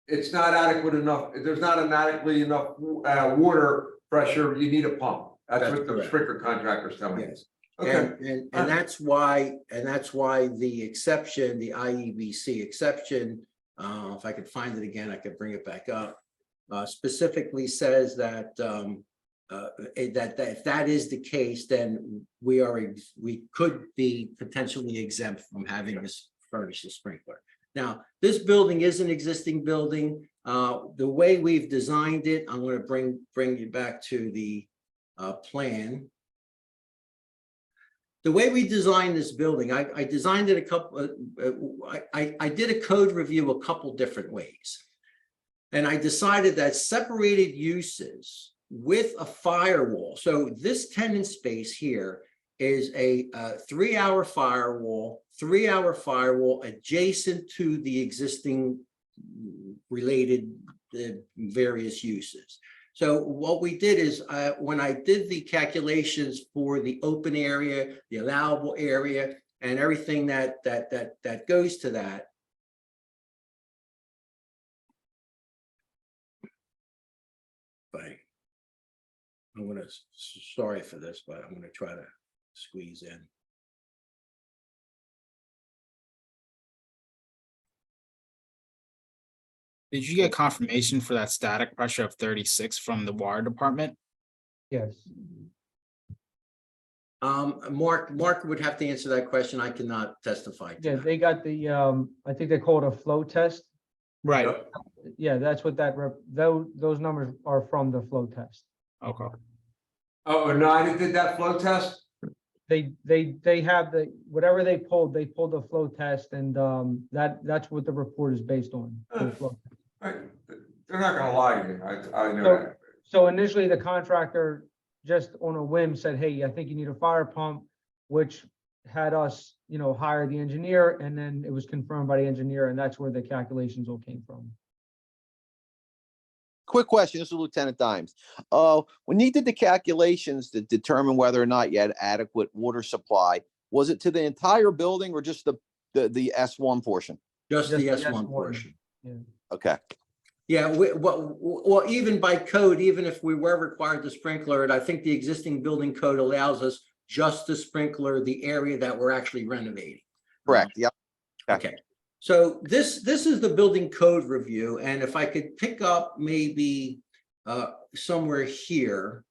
it's not adequate enough. There's not adequately enough water pressure. You need a pump. That's what the correct. sprinkler contractor is telling you. Yes. Okay. And that's why the exception, the IEBC exception, if I could find it again, I could bring it back up. Specifically says that that if that is the case, then we could be potentially exempt from having this furnish the sprinkler. Now, this building is an existing building. The way we've designed it, I'm going to bring you back to the plan. The way we designed this building, I designed it a couple. I did a code review a couple different ways, and I decided that separated uses with a firewall. So this tenant space here is a 3-hour firewall, 3-hour firewall adjacent to the existing related various uses. So what we did is when I did the calculations for the open area, the allowable area, and everything that goes to that. I'm gonna, sorry for this, but I'm gonna try to squeeze in. Did you get confirmation for that static pressure of 36 from the water department? Yes. Mark would have to answer that question. I cannot testify to Yeah, that. they got the, I think they call it a flow test. Right. Yeah, that's what those numbers are from the flow test. Okay. Oh, Oneida did that flow test? They have the, whatever they pulled the flow test, and that's what the report is based on. The flow test. Right. They're not gonna lie to you. I know So- that. So initially, the contractor just on a whim said, hey, I think you need a fire pump, which had us, hire the engineer, and then it was confirmed by the engineer, and that's where the calculations all came from. Quick question, this is Lieutenant Dimes. When you did the calculations to determine whether or not you had adequate water supply, was it to the entire building or just the S1 portion? Just the Just the S1 S1. portion. Okay. Yeah, well, even by code, even if we were required to sprinkler it, I think the existing building code allows us just to sprinkler the area that we're actually renovating. Correct, yep. Okay, so this is the building code review, and if I could pick up maybe somewhere here.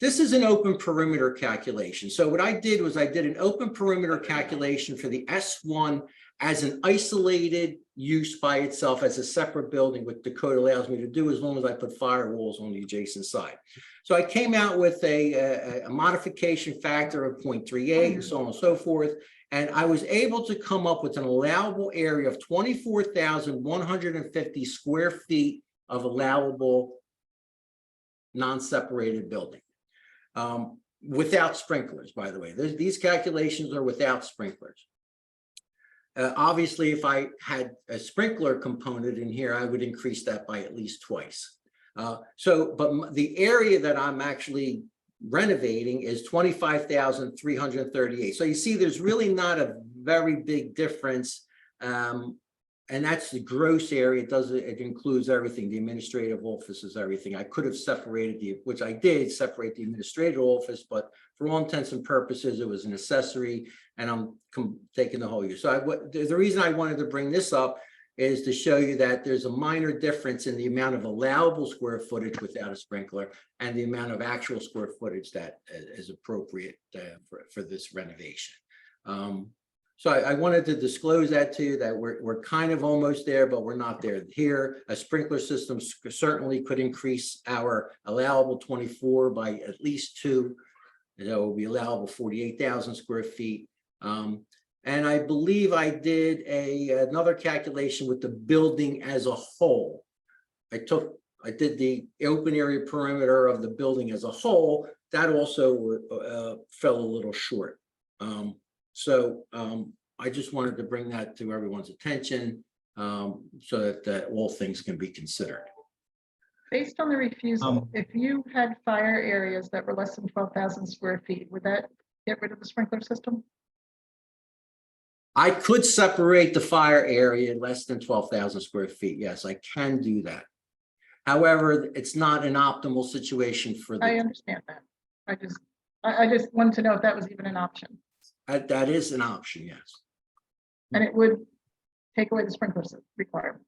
This is an open perimeter calculation. So what I did was I did an open perimeter calculation for the S1 as an isolated use by itself as a separate building, which the code allows me to do as long as I put firewalls on the adjacent side. So I came out with a modification factor of 0.38 and so on and so forth. And I was able to come up with an allowable area of 24,150 square feet of allowable non-separated building. Without sprinklers, by the way. These calculations are without sprinklers. Obviously, if I had a sprinkler component in here, I would increase that by at least twice. But the area that I'm actually renovating is 25,338. So you see, there's really not a very big difference. And that's the gross area. It includes everything, the administrative offices, everything. I could have separated which I did separate the administrative office, but for all intents and purposes, it was an accessory, and I'm taking the whole use. So the reason I wanted to bring this up is to show you that there's a minor difference in the amount of allowable square footage without a sprinkler and the amount of actual square footage that is appropriate for this renovation. So I wanted to disclose that to you, that we're kind of almost there, but we're not there. Here, a sprinkler system certainly could increase our allowable 24 by at least 2. That will be allowable 48,000 square feet. And I believe I did another calculation with the building as a whole. I did the open area perimeter of the building as a whole. That also fell a little short. I just wanted to bring that to everyone's attention so that all things can be considered. Based on the refusal, if you had fire areas that were less than 12,000 square feet, would that get rid of the sprinkler system? I could separate the fire area less than 12,000 square feet. Yes, I can do that. However, it's not an optimal situation for the. I understand that. I just wanted to know if that was even an option. That is an option, yes. And it would take away the sprinkler requirement.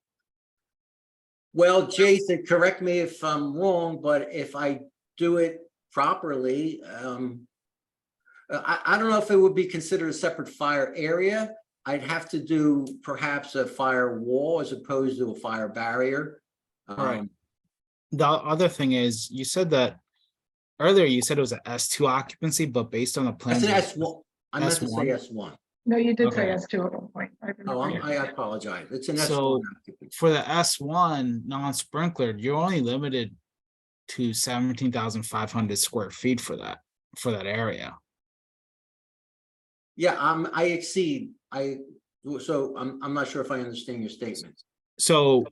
Well, Jason, correct me if I'm wrong, but if I do it properly, I don't know if it would be considered a separate fire area. I'd have to do perhaps a fire wall as opposed to a fire barrier. Right. The other thing is, you said that earlier, you said it was an S2 occupancy, but based on the plans. That's an S1. I meant to say S1. No, you did say Okay. S2 at one point. I apologize. It's an S1 So occupancy. for the S1 non-sprinklered, you're only limited to 17,500 square feet for that area. Yeah, I exceed. So I'm not sure if I understand your statement. So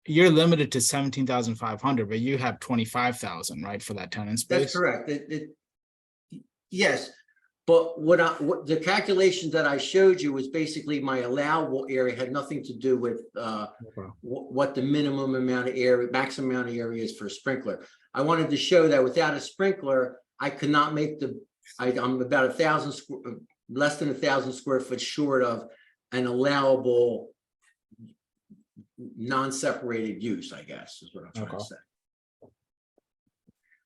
you're limited to 17,500, but you have 25,000, right, for that tenant space? That's correct. Yes, but what the calculation that I showed you was basically my allowable area, had nothing to do with what the minimum amount of area, maximum amount of area is for a sprinkler. I wanted to show that without a sprinkler, I could not make I'm about less than 1,000 square foot short of an allowable non-separated use, I guess, is what I'm trying to say.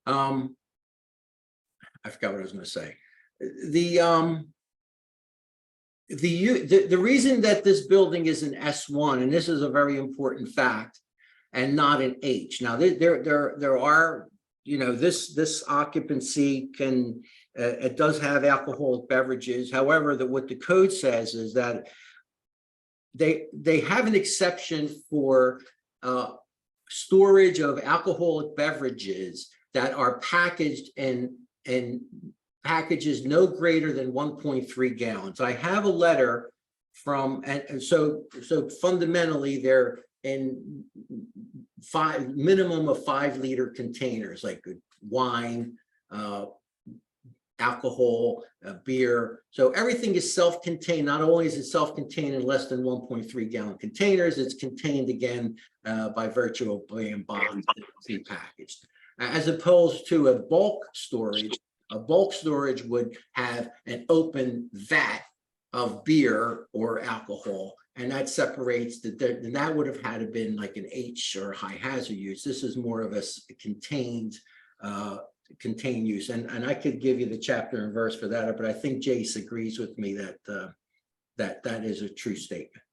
I forgot what I was going to say. The reason that this building is an S1, and this is a very important fact, and not an H. Now there are, this occupancy can, it does have alcoholic beverages. However, what the code says is that they have an exception for storage of alcoholic beverages that are packaged in packages no greater than 1.3 gallons. I have a letter from, and so fundamentally they're in minimum of 5 liter containers, like wine, alcohol, beer. So everything is self-contained. Not only is it self-contained in less than 1.3 gallon containers, it's contained again by virtue of being boxed and prepackaged. As opposed to a bulk storage would have an open vat of beer or alcohol, and that separates and that would have had to been like an H or high hazard use. This is more of a contained use, and I could give you the chapter and verse for that, but I think Jace agrees with me that that is a true statement.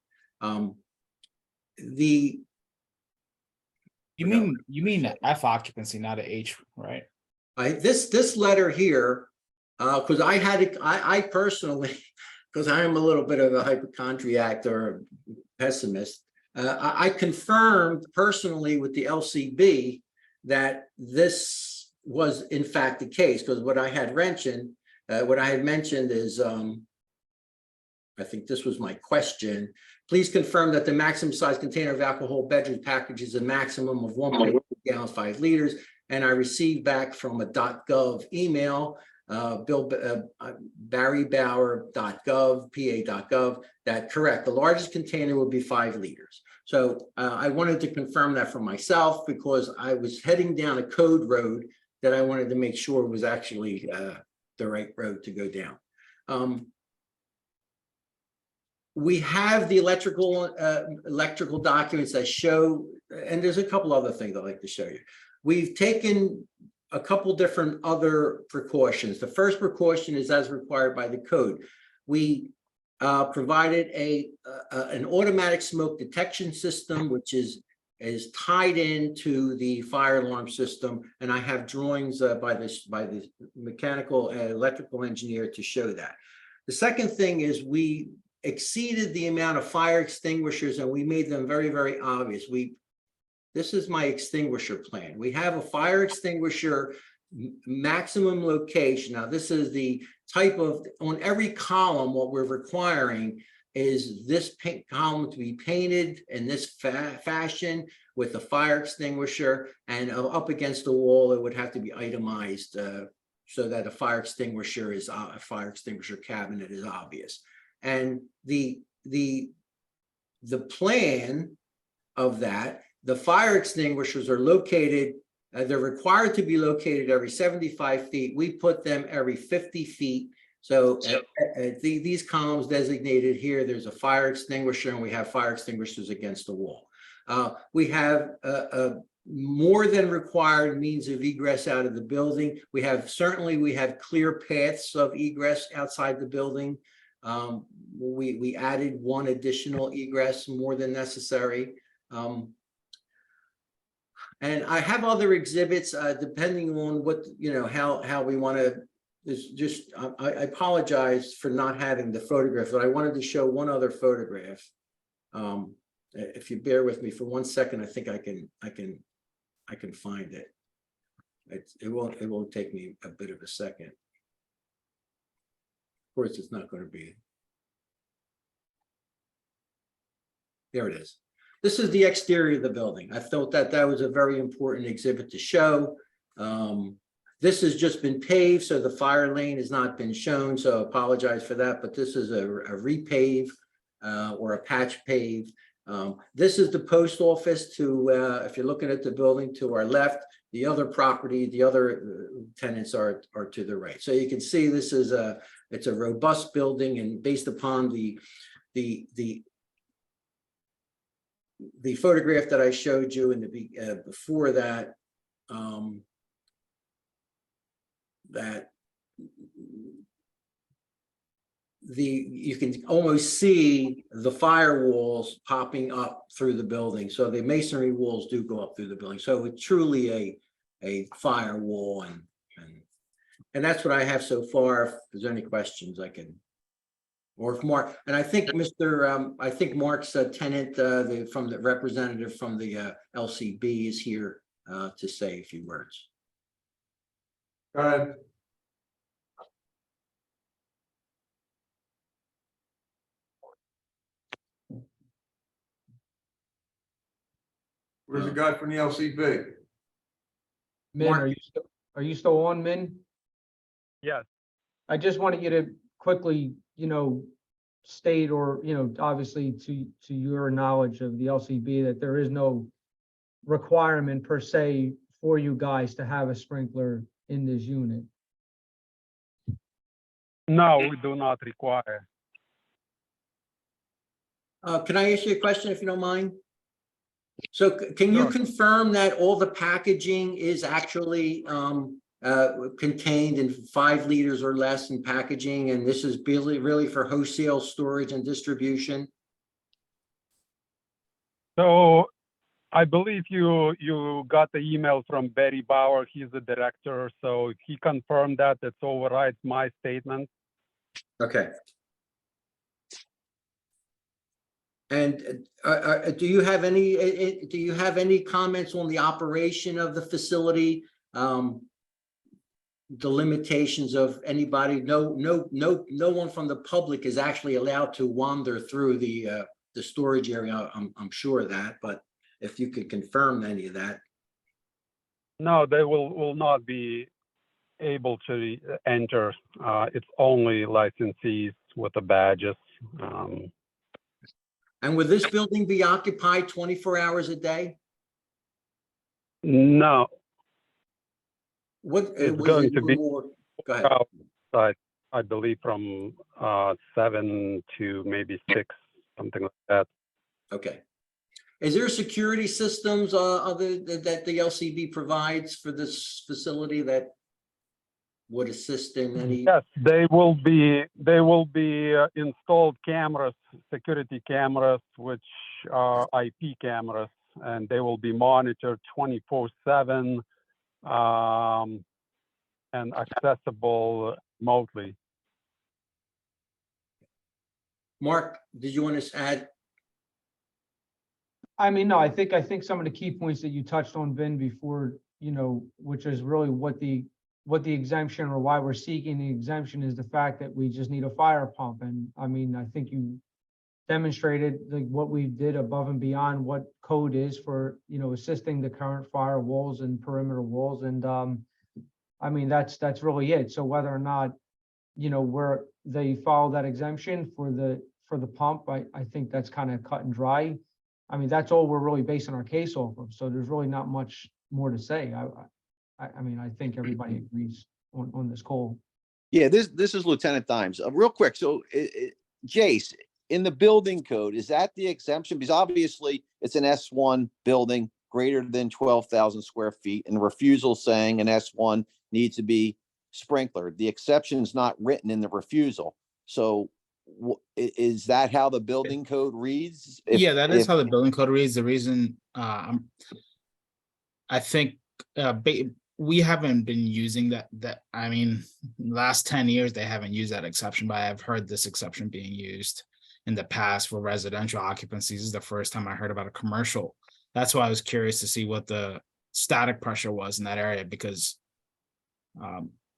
You mean F occupancy, not a H, right? This letter here, because I personally, because I am a little bit of a hypochondriac or pessimist, I confirmed personally with the LCB that this was in fact the case, because what I had mentioned is, I think this was my question. Please confirm that the maximum size container of alcohol beverage package is a maximum of 1.2 gallons, 5 liters. And I received back from a .gov email, barrybauer.gov, pa.gov, that correct, the largest container would be 5 liters. So I wanted to confirm that for myself, because I was heading down a code road that I wanted to make sure was actually the right road to go down. We have the electrical documents that show, and there's a couple other things I'd like to show you. We've taken a couple different other precautions. The first precaution is as required by the code. We provided an automatic smoke detection system, which is tied into the fire alarm system, and I have drawings by the mechanical and electrical engineer to show that. The second thing is we exceeded the amount of fire extinguishers, and we made them very, very obvious. This is my extinguisher plan. We have a fire extinguisher maximum location. Now, this is the type of, on every column, what we're requiring is this column to be painted in this fashion with a fire extinguisher, and up against the wall, it would have to be itemized so that a fire extinguisher cabinet is obvious. And the plan of that, the fire extinguishers are located, they're required to be located every 75 feet. We put them every 50 feet. So these columns designated here, there's a fire extinguisher, and we have fire extinguishers against the wall. We have more than required means of egress out of the building. We have clear paths of egress outside the building. We added one additional egress more than necessary. And I have other exhibits depending on what, how we want to. I apologize for not having the photograph, but I wanted to show one other photograph. If you bear with me for 1 second, I think I can find it. It won't take me a bit of a second. Of course, it's not going to be. There it is. This is the exterior of the building. I felt that was a very important exhibit to show. This has just been paved, so the fire lane has not been shown, so I apologize for that, but this is a repave or a patch pave. This is the post office if you're looking at the building to our left. The other property, the other tenants are to the right. So you can see this is it's a robust building, and based upon the photograph that I showed you in the before that, you can almost see the firewalls popping up through the building. So the masonry walls do go up through the building. So it's truly a firewall, and that's what I have so far. If there's any questions, I can. Or if Mark, and I think I think Mark's tenant, from the representative from the LCB is here to say a few words. Go ahead. Where's the guy from the LCB? Min, are you still on, Min? Yes. I just wanted you to quickly, state or, obviously to your knowledge of the LCB that there is no requirement per se for you guys to have a sprinkler in this unit. No, we do not require. Can I ask you a question if you don't mind? So can you confirm that all the packaging is actually contained in 5 liters or less in packaging, and this is really for wholesale storage and distribution? So I believe you got the email from Barry Bauer. He's the director, so he confirmed that. It overrides my statement. Okay. And do you have any comments on the operation of the facility? The limitations of anybody? No one from the public is actually allowed to wander through the storage area. I'm sure of that, but if you could confirm any of that. No, they will not be able to enter. It's only licensees with the badges. And would this building be occupied 24 hours a day? No. What It's was going it to be more? Go ahead. outside, I believe from 7 to maybe 6, something like that. Okay. Is there security systems other that the LCB provides for this facility that would assist in any? Yes, they will be installed cameras, security cameras, which are IP cameras, and they will be monitored 24/7 and accessible remotely. Mark, did you want to add? I mean, no, I think some of the key points that you touched on, Vin, before, which is really what the exemption or why we're seeking the exemption is the fact that we just need a fire pump. And I mean, I think you demonstrated like what we did above and beyond what code is for, assisting the current fire walls and perimeter walls. And I mean, that's really it. So whether or not, they follow that exemption for the pump, I think that's kind of cut and dry. I mean, that's all we're really basing our case off of. So there's really not much more to say. I mean, I think everybody agrees on this call. Yeah, this is Lieutenant Dimes. Real quick, so Jace, in the building code, is that the exemption? Because obviously it's an S1 building greater than 12,000 square feet, and the refusal saying an S1 needs to be sprinklered. The exception is not written in the refusal. So is that how the building code reads? Yeah, that is how the building code reads. The reason I think we haven't been using that. I mean, last 10 years, they haven't used that exception, but I've heard this exception being used in the past for residential occupancies. This is the first time I heard about a commercial. That's why I was curious to see what the static pressure was in that area, because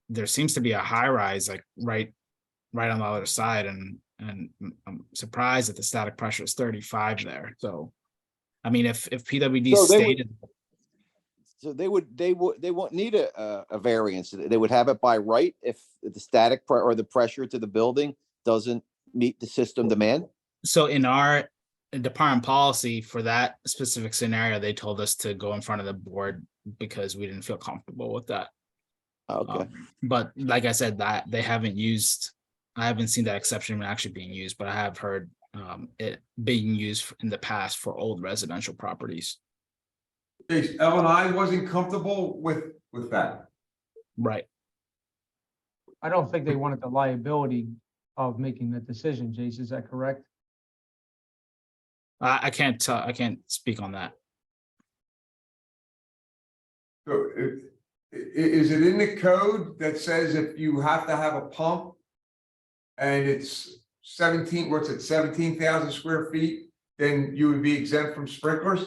there seems to be a high rise like right on the other side, and I'm surprised that the static pressure is 35 there. So, I mean, if PWD stated. So they won't need a variance. They would have it by right if the static or the pressure to the building doesn't meet the system demand. So in our department policy for that specific scenario, they told us to go in front of the board because we didn't feel comfortable with that. Okay. But like I said, that they haven't used, I haven't seen that exception actually being used, but I have heard it being used in the past for old residential properties. L&I wasn't comfortable with that. Right. I don't think they wanted the liability of making that decision, Jace. Is that correct? I can't speak on that. So is it in the code that says if you have to have a pump and it's 17,000 square feet, then you would be exempt from sprinklers?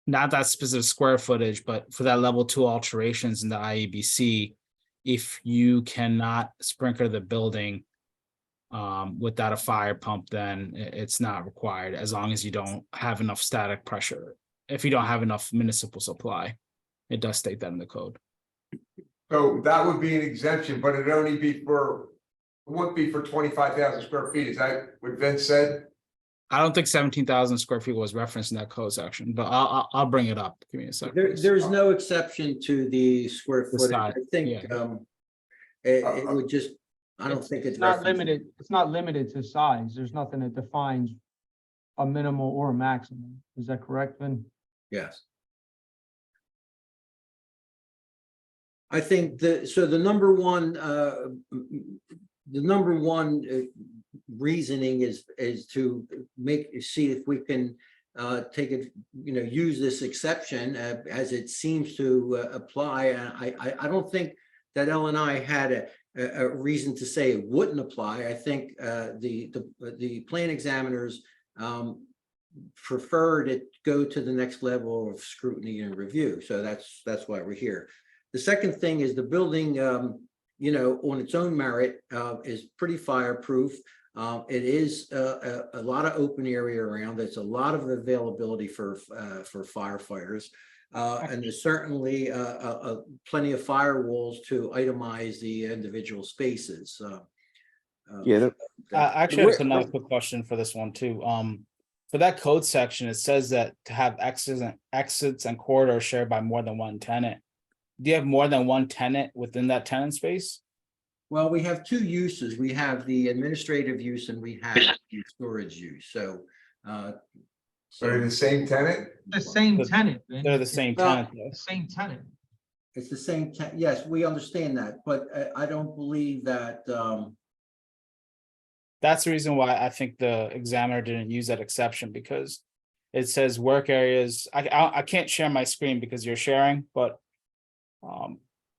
Not that specific square footage, but for that level 2 alterations in the IEBC, if you cannot sprinkler the building without a fire pump, then it's not required, as long as you don't have enough static pressure. If you don't have enough municipal supply, it does state that in the code. So that would be an exemption, but it'd only be for, it wouldn't be for 25,000 square feet. Is that what Vince said? I don't think 17,000 square feet was referenced in that code section, but I'll bring it up. Give me a second. There's no exception to the square The footage. size, I think, yeah. it would just, I don't think it's. It's not referenced. limited, it's not limited to size. There's nothing that defines a minimal or a maximum. Is that correct, Vin? Yes. I think the number one reasoning is to see if we can take it, use this exception as it seems to apply. And I don't think that L&I had a reason to say it wouldn't apply. I think the plan examiners preferred it go to the next level of scrutiny and review. So that's why we're here. The second thing is the building, on its own merit, is pretty fireproof. It is a lot of open area around. There's a lot of availability for firefighters. And there's certainly plenty of firewalls to itemize the individual spaces. Yeah. I actually have another quick question for this one too. For that code section, it says that to have exits and corridors shared by more than one tenant. Do you have more than one tenant within that tenant space? Well, we have two uses. We have the administrative use and we have the storage use. So, Are they the same tenant? The same tenant, Vin. They're the same Well, tenant. though. The same tenant. it's the same, yes, we understand that, but I don't believe that, That's the reason why I think the examiner didn't use that exception, because it says work areas. I can't share my screen because you're sharing, but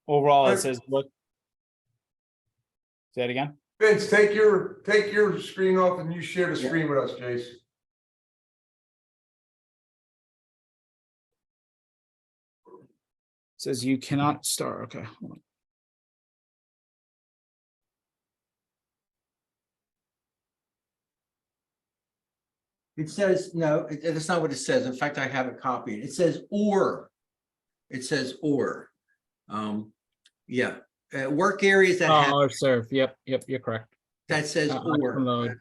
overall it says look. Say it again. Vince, take your screen off and you share the screen with us, Jace. It says you cannot start. Okay. hold on. it says, no, that's not what it says. In fact, I have it copied. It says, or. It says, or. Yeah, work areas that have, Oh, serve. Yep, you're correct. that says, or. Upload.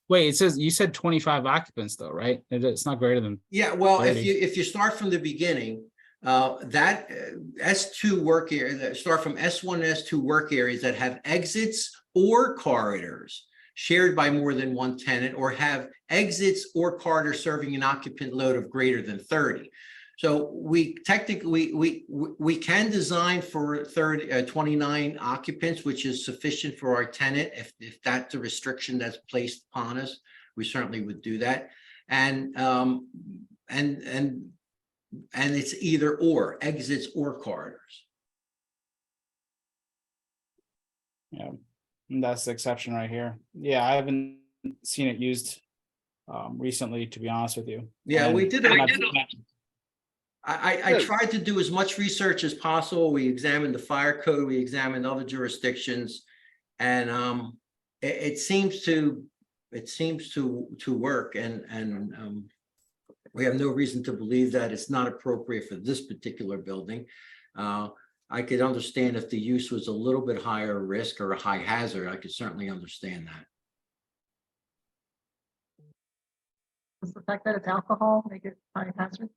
Wait, it says you said 25 occupants though, right? It's not greater than. Yeah, well, 30. if you start from the beginning, that S2 work area, start from S1 and S2 work areas that have exits or corridors shared by more than one tenant, or have exits or corridors serving an occupant load of greater than 30. So we technically, we can design for 29 occupants, which is sufficient for our tenant. If that's a restriction that's placed upon us, we certainly would do that. And it's either or, exits or corridors. Yeah, and that's the exception right here. Yeah, I haven't seen it used recently, to be honest with you. Yeah, And we did. I'm not- I tried to do as much research as possible. We examined the fire code, we examined other jurisdictions, and it seems to work, and we have no reason to believe that it's not appropriate for this particular building. I could understand if the use was a little bit higher risk or a high hazard. I could certainly understand that. Does the fact that it's alcohol make it high hazard?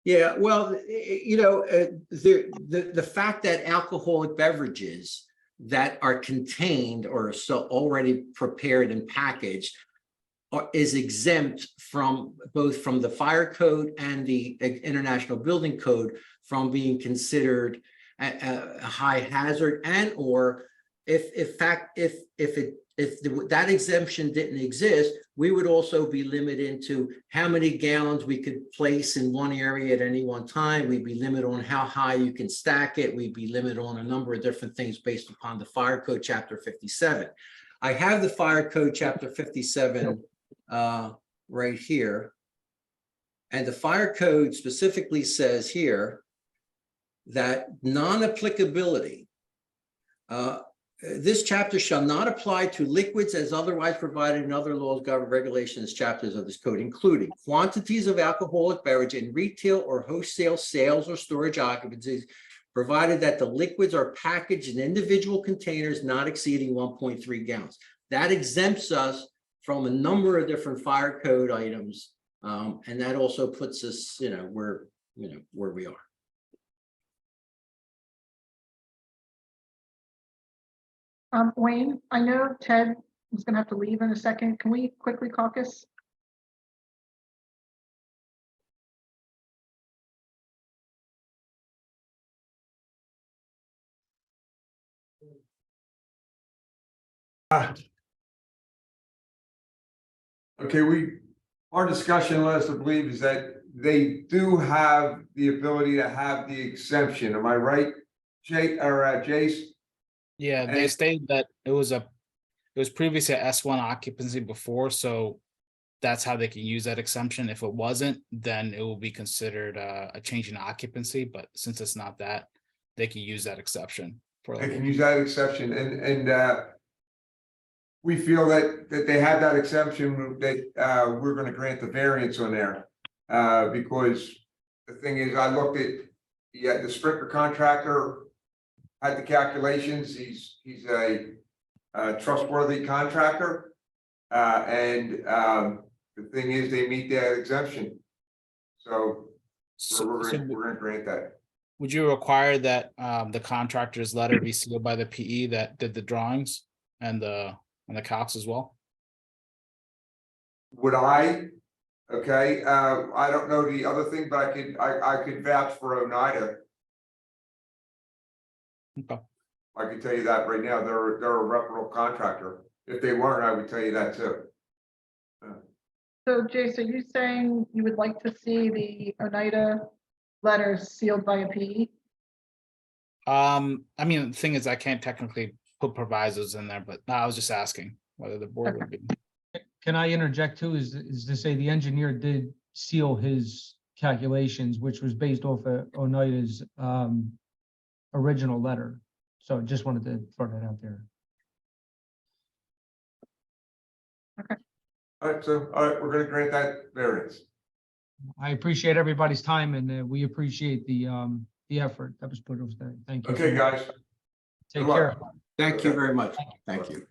Yeah, well, the fact that alcoholic beverages that are contained or so already prepared and packaged is exempt from both from the fire code and the International Building Code from being considered a high hazard, and or if that exemption didn't exist, we would also be limited to how many gallons we could place in one area at any one time. We'd be limited on how high you can stack it. We'd be limited on a number of different things based upon the Fire Code Chapter 57. I have the Fire Code Chapter 57 right here. And the Fire Code specifically says here that non-applicability, this chapter shall not apply to liquids as otherwise provided in other laws, government regulations, chapters of this code, including quantities of alcoholic beverage in retail or wholesale sales or storage occupancies provided that the liquids are packaged in individual containers not exceeding 1.3 gallons. That exempts us from a number of different fire code items. And that also puts us, where we are. Wayne, I know Ted was gonna have to leave in a second. Can we quickly caucus? Okay, our discussion led us to believe is that they do have the ability to have the exemption. Am I right, Jace? Yeah, they And- stated that it was previously a S1 occupancy before, so that's how they can use that exemption. If it wasn't, then it will be considered a change in occupancy, but since it's not that, they can use that exception. They can use that exception and we feel that they have that exception that we're gonna grant the variance on there. Because the thing is, I looked at, the sprinkler contractor had the calculations, he's a trustworthy contractor. And the thing is, they meet that exemption. So we're gonna grant that. Would you require that the contractor's letter be sealed by the PE that did the drawings and the calcs as well? Would I? Okay, I don't know the other thing, but I could vouch for Oneida. Okay. I can tell you that right now, they're a reputable contractor. If they weren't, I would tell you that too. So Jace, are you saying you would like to see the Oneida letters sealed by a PE? I mean, the thing is, I can't technically put provisos in there, but I was just asking whether the board would be. Can I interject too, is to say the engineer did seal his calculations, which was based off of Oneida's original letter. So just wanted to throw that out there. All right, we're gonna grant that variance. I appreciate everybody's time and we appreciate the effort that was put into that. Thank you. Okay, guys. Take Good luck. care. Thank you very much. Thank you.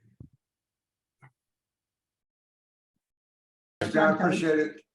John, appreciate it.